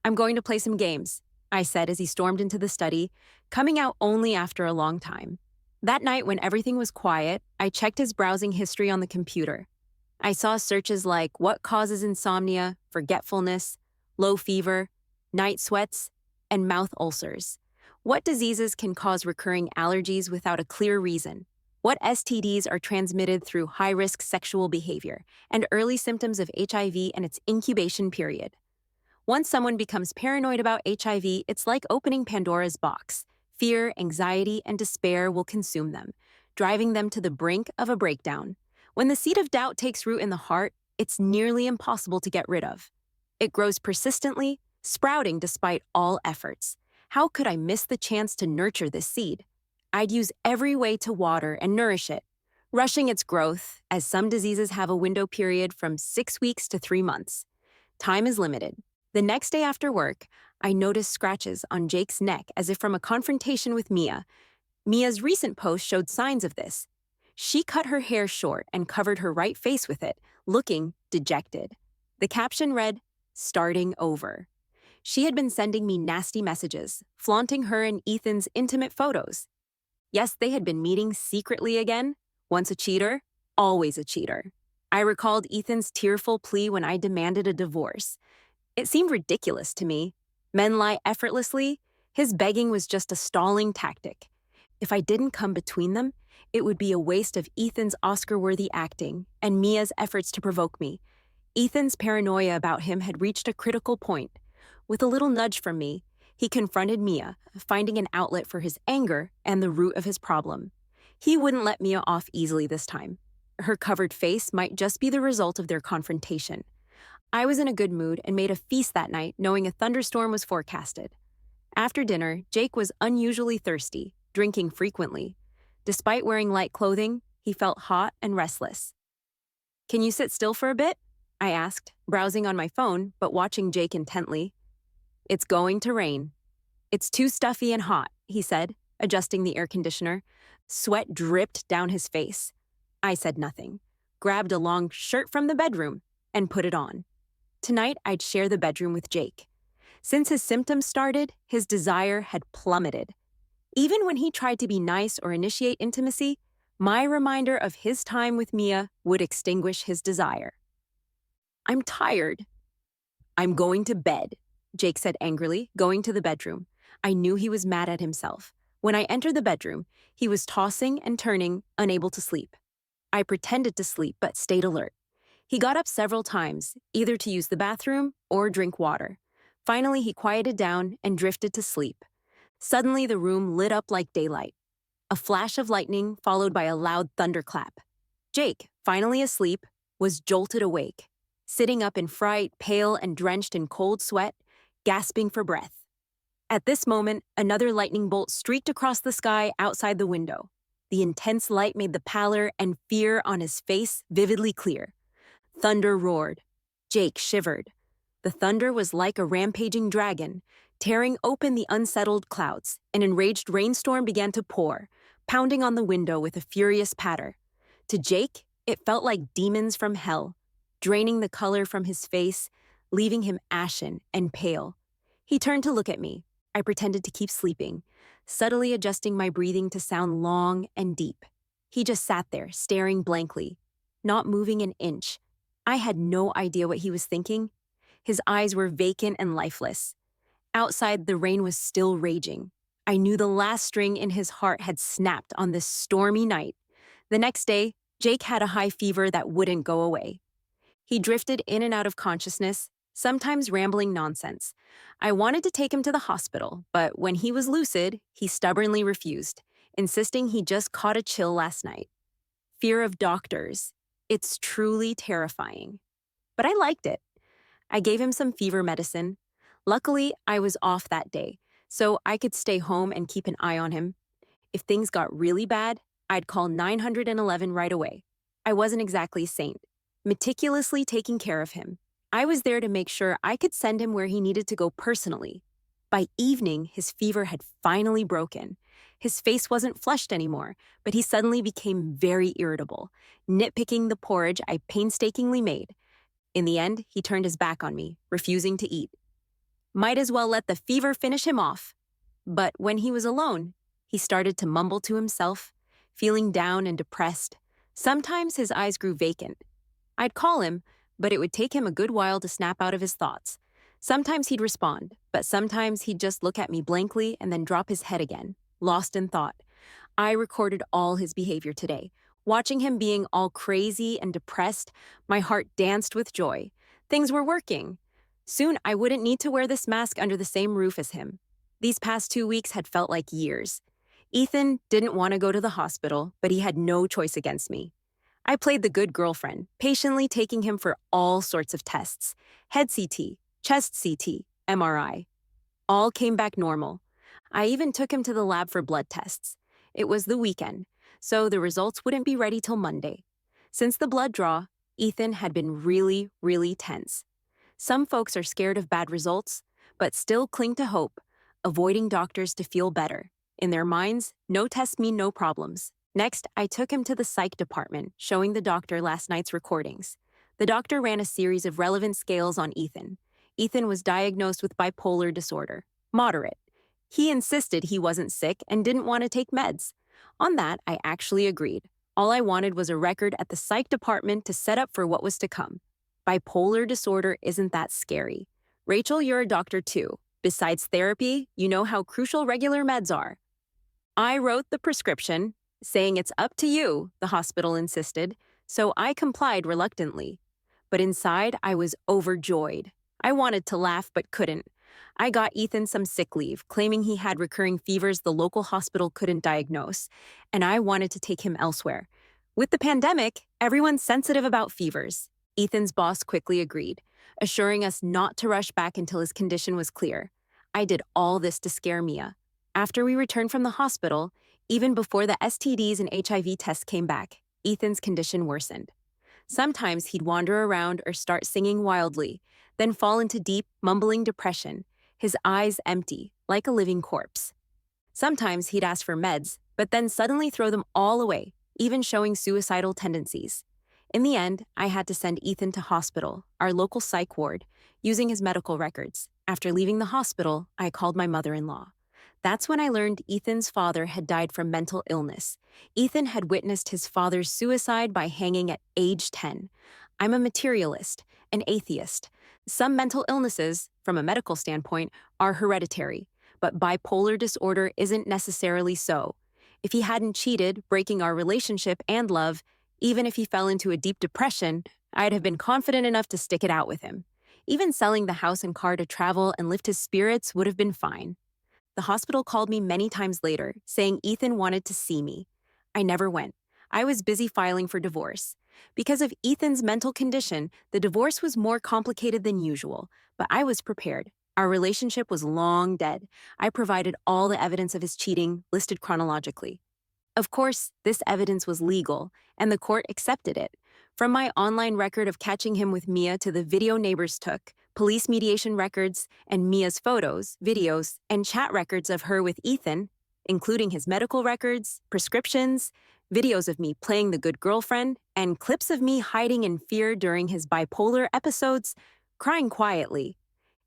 I'm going to play some games," I said as he stormed into the study, coming out only after a long time. That night, when everything was quiet, I checked his browsing history on the computer. I saw searches like what causes insomnia, forgetfulness, low fever, night sweats, and mouth ulcers. What diseases can cause recurring allergies without a clear reason? What STDs are transmitted through high-risk sexual behavior, and early symptoms of HIV and its incubation period? Once someone becomes paranoid about HIV, it's like opening Pandora's box. Fear, anxiety, and despair will consume them, driving them to the brink of a breakdown. When the seed of doubt takes root in the heart, it's nearly impossible to get rid of. It grows persistently, sprouting despite all efforts. How could I miss the chance to nurture this seed? I'd use every way to water and nourish it, rushing its growth, as some diseases have a window period from 6 weeks to 3 months. Time is limited. The next day after work, I noticed scratches on Jake's neck as if from a confrontation with Mia. Mia's recent post showed signs of this. She cut her hair short and covered her right face with it, looking dejected. The caption read, "Starting over." She had been sending me nasty messages, flaunting her and Ethan's intimate photos. Yes, they had been meeting secretly again. Once a cheater, always a cheater. I recalled Ethan's tearful plea when I demanded a divorce. It seemed ridiculous to me. Men lie effortlessly. His begging was just a stalling tactic. If I didn't come between them, it would be a waste of Ethan's Oscar-worthy acting and Mia's efforts to provoke me. Ethan's paranoia about him had reached a critical point. With a little nudge from me, he confronted Mia, finding an outlet for his anger and the root of his problem. He wouldn't let Mia off easily this time. Her covered face might just be the result of their confrontation. I was in a good mood and made a feast that night, knowing a thunderstorm was forecasted. After dinner, Jake was unusually thirsty, drinking frequently. Despite wearing light clothing, he felt hot and restless. "Can you sit still for a bit?" I asked, browsing on my phone but watching Jake intently. "It's going to rain." "It's too stuffy and hot," he said, adjusting the air conditioner. Sweat dripped down his face. I said nothing, grabbed a long shirt from the bedroom, and put it on. Tonight, I'd share the bedroom with Jake. Since his symptoms started, his desire had plummeted. Even when he tried to be nice or initiate intimacy, my reminder of his time with Mia would extinguish his desire. "I'm tired." "I'm going to bed," Jake said angrily, going to the bedroom. I knew he was mad at himself. When I entered the bedroom, he was tossing and turning, unable to sleep. I pretended to sleep but stayed alert. He got up several times, either to use the bathroom or drink water. Finally, he quieted down and drifted to sleep. Suddenly, the room lit up like daylight. A flash of lightning followed by a loud thunderclap. Jake, finally asleep, was jolted awake, sitting up in fright, pale and drenched in cold sweat, gasping for breath. At this moment, another lightning bolt streaked across the sky outside the window. The intense light made the pallor and fear on his face vividly clear. Thunder roared. Jake shivered. The thunder was like a rampaging dragon, tearing open the unsettled clouds. An enraged rainstorm began to pour, pounding on the window with a furious patter. To Jake, it felt like demons from hell, draining the color from his face, leaving him ashen and pale. He turned to look at me. I pretended to keep sleeping, subtly adjusting my breathing to sound long and deep. He just sat there, staring blankly, not moving an inch. I had no idea what he was thinking. His eyes were vacant and lifeless. Outside, the rain was still raging. I knew the last string in his heart had snapped on this stormy night. The next day, Jake had a high fever that wouldn't go away. He drifted in and out of consciousness, sometimes rambling nonsense. I wanted to take him to the hospital, but when he was lucid, he stubbornly refused, insisting he just caught a chill last night. Fear of doctors. It's truly terrifying. But I liked it. I gave him some fever medicine. Luckily, I was off that day, so I could stay home and keep an eye on him. If things got really bad, I'd call 911 right away. I wasn't exactly a saint, meticulously taking care of him. I was there to make sure I could send him where he needed to go personally. By evening, his fever had finally broken. His face wasn't flushed anymore, but he suddenly became very irritable, nitpicking the porridge I painstakingly made. In the end, he turned his back on me, refusing to eat. Might as well let the fever finish him off. But when he was alone, he started to mumble to himself, feeling down and depressed. Sometimes his eyes grew vacant. I'd call him, but it would take him a good while to snap out of his thoughts. Sometimes he'd respond, but sometimes he'd just look at me blankly and then drop his head again, lost in thought. I recorded all his behavior today. Watching him being all crazy and depressed, my heart danced with joy. Things were working. Soon, I wouldn't need to wear this mask under the same roof as him. These past 2 weeks had felt like years. Ethan didn't want to go to the hospital, but he had no choice against me. I played the good girlfriend, patiently taking him for all sorts of tests. Head CT, chest CT, MRI. All came back normal. I even took him to the lab for blood tests. It was the weekend, so the results wouldn't be ready till Monday. Since the blood draw, Ethan had been really, really tense. Some folks are scared of bad results, but still cling to hope, avoiding doctors to feel better. In their minds, no tests mean no problems. Next, I took him to the psych department, showing the doctor last night's recordings. The doctor ran a series of relevant scales on Ethan. Ethan was diagnosed with bipolar disorder, moderate. He insisted he wasn't sick and didn't want to take meds. On that, I actually agreed. All I wanted was a record at the psych department to set up for what was to come. Bipolar disorder isn't that scary. Rachel, you're a doctor too. Besides therapy, you know how crucial regular meds are. I wrote the prescription, saying it's up to you, the hospital insisted, so I complied reluctantly. But inside, I was overjoyed. I wanted to laugh but couldn't. I got Ethan some sick leave, claiming he had recurring fevers the local hospital couldn't diagnose, and I wanted to take him elsewhere. With the pandemic, everyone's sensitive about fevers. Ethan's boss quickly agreed, assuring us not to rush back until his condition was clear. I did all this to scare Mia. After we returned from the hospital, even before the STDs and HIV tests came back, Ethan's condition worsened. Sometimes he'd wander around or start singing wildly, then fall into deep, mumbling depression, his eyes empty, like a living corpse. Sometimes he'd ask for meds, but then suddenly throw them all away, even showing suicidal tendencies. In the end, I had to send Ethan to hospital, our local psych ward, using his medical records. After leaving the hospital, I called my mother-in-law. That's when I learned Ethan's father had died from mental illness. Ethan had witnessed his father's suicide by hanging at age 10. I'm a materialist, an atheist. Some mental illnesses, from a medical standpoint, are hereditary, but bipolar disorder isn't necessarily so. If he hadn't cheated, breaking our relationship and love, even if he fell into a deep depression, I'd have been confident enough to stick it out with him. Even selling the house and car to travel and lift his spirits would have been fine. The hospital called me many times later, saying Ethan wanted to see me. I never went. I was busy filing for divorce. Because of Ethan's mental condition, the divorce was more complicated than usual, but I was prepared. Our relationship was long dead. I provided all the evidence of his cheating, listed chronologically. Of course, this evidence was legal, and the court accepted it. From my online record of catching him with Mia to the video neighbors took, police mediation records, and Mia's photos, videos, and chat records of her with Ethan, including his medical records, prescriptions, videos of me playing the good girlfriend, and clips of me hiding in fear during his bipolar episodes, crying quietly.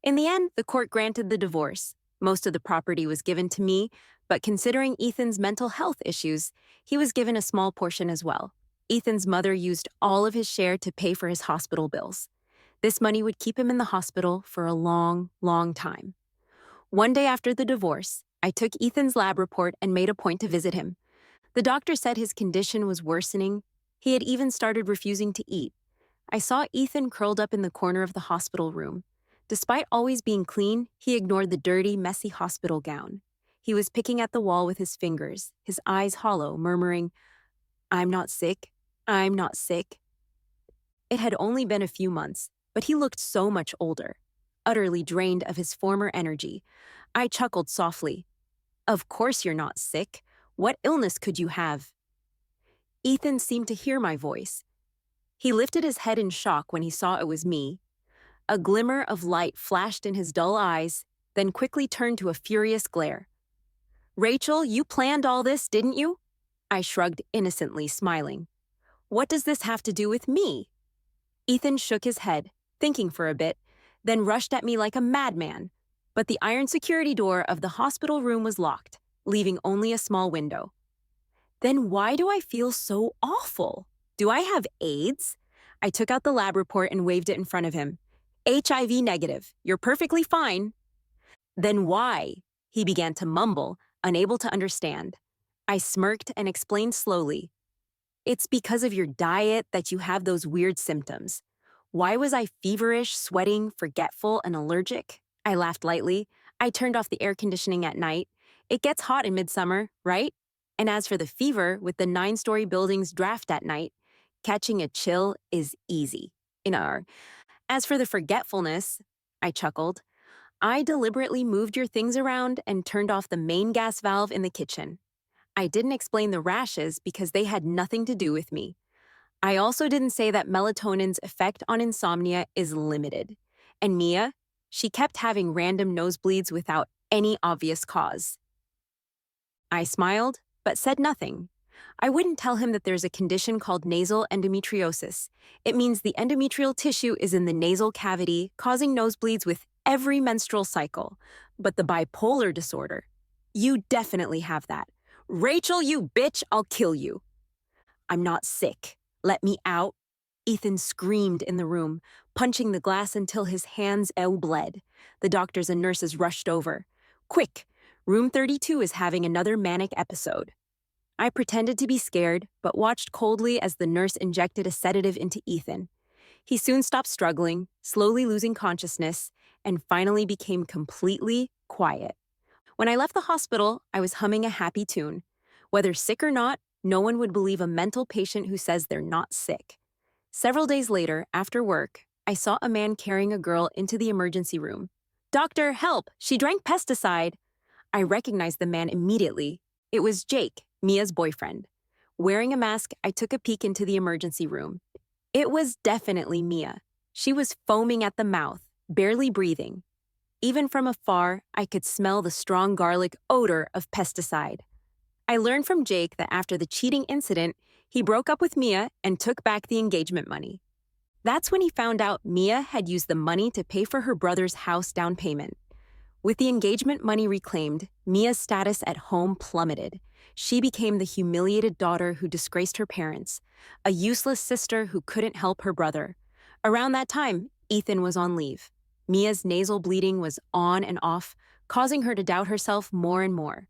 In the end, the court granted the divorce. Most of the property was given to me, but considering Ethan's mental health issues, he was given a small portion as well. Ethan's mother used all of his share to pay for his hospital bills. This money would keep him in the hospital for a long, long time. One day after the divorce, I took Ethan's lab report and made a point to visit him. The doctor said his condition was worsening. He had even started refusing to eat. I saw Ethan curled up in the corner of the hospital room. Despite always being clean, he ignored the dirty, messy hospital gown. He was picking at the wall with his fingers, his eyes hollow, murmuring, "I'm not sick. I'm not sick." It had only been a few months, but he looked so much older, utterly drained of his former energy. I chuckled softly. "Of course you're not sick. What illness could you have?" Ethan seemed to hear my voice. He lifted his head in shock when he saw it was me. A glimmer of light flashed in his dull eyes, then quickly turned to a furious glare. "Rachel, you planned all this, didn't you?" I shrugged innocently, smiling. "What does this have to do with me?" Ethan shook his head, thinking for a bit, then rushed at me like a madman. But the iron security door of the hospital room was locked, leaving only a small window. Then why do I feel so awful? Do I have AIDS? I took out the lab report and waved it in front of him. HIV negative. You're perfectly fine. Then why? He began to mumble, unable to understand. I smirked and explained slowly. It's because of your diet that you have those weird symptoms. Why was I feverish, sweating, forgetful, and allergic? I laughed lightly. I turned off the air conditioning at night. It gets hot in midsummer, right? And as for the fever with the 9-story building's draft at night, catching a chill is easy. As for the forgetfulness, I chuckled, I deliberately moved your things around and turned off the main gas valve in the kitchen. I didn't explain the rashes because they had nothing to do with me. I also didn't say that melatonin's effect on insomnia is limited. And Mia, she kept having random nosebleeds without any obvious cause. I smiled, but said nothing. I wouldn't tell him that there's a condition called nasal endometriosis. It means the endometrial tissue is in the nasal cavity, causing nosebleeds with every menstrual cycle. But the bipolar disorder, you definitely have that. Rachel, you bitch, I'll kill you. I'm not sick. Let me out. Ethan screamed in the room, punching the glass until his hands bled. The doctors and nurses rushed over. Quick, room 32 is having another manic episode. I pretended to be scared, but watched coldly as the nurse injected a sedative into Ethan. He soon stopped struggling, slowly losing consciousness, and finally became completely quiet. When I left the hospital, I was humming a happy tune. Whether sick or not, no one would believe a mental patient who says they're not sick. Several days later, after work, I saw a man carrying a girl into the emergency room. "Doctor, help! She drank pesticide!" I recognized the man immediately. It was Jake, Mia's boyfriend. Wearing a mask, I took a peek into the emergency room. It was definitely Mia. She was foaming at the mouth, barely breathing. Even from afar, I could smell the strong garlic odor of pesticide. I learned from Jake that after the cheating incident, he broke up with Mia and took back the engagement money. That's when he found out Mia had used the money to pay for her brother's house down payment. With the engagement money reclaimed, Mia's status at home plummeted. She became the humiliated daughter who disgraced her parents, a useless sister who couldn't help her brother. Around that time, Ethan was on leave. Mia's nasal bleeding was on and off, causing her to doubt herself more and more.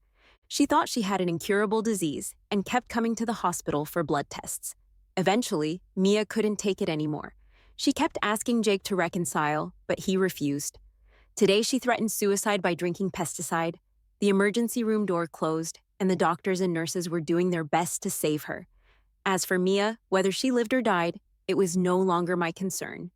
She thought she had an incurable disease and kept coming to the hospital for blood tests. Eventually, Mia couldn't take it anymore. She kept asking Jake to reconcile, but he refused. Today, she threatened suicide by drinking pesticide. The emergency room door closed, and the doctors and nurses were doing their best to save her. As for Mia, whether she lived or died, it was no longer my concern.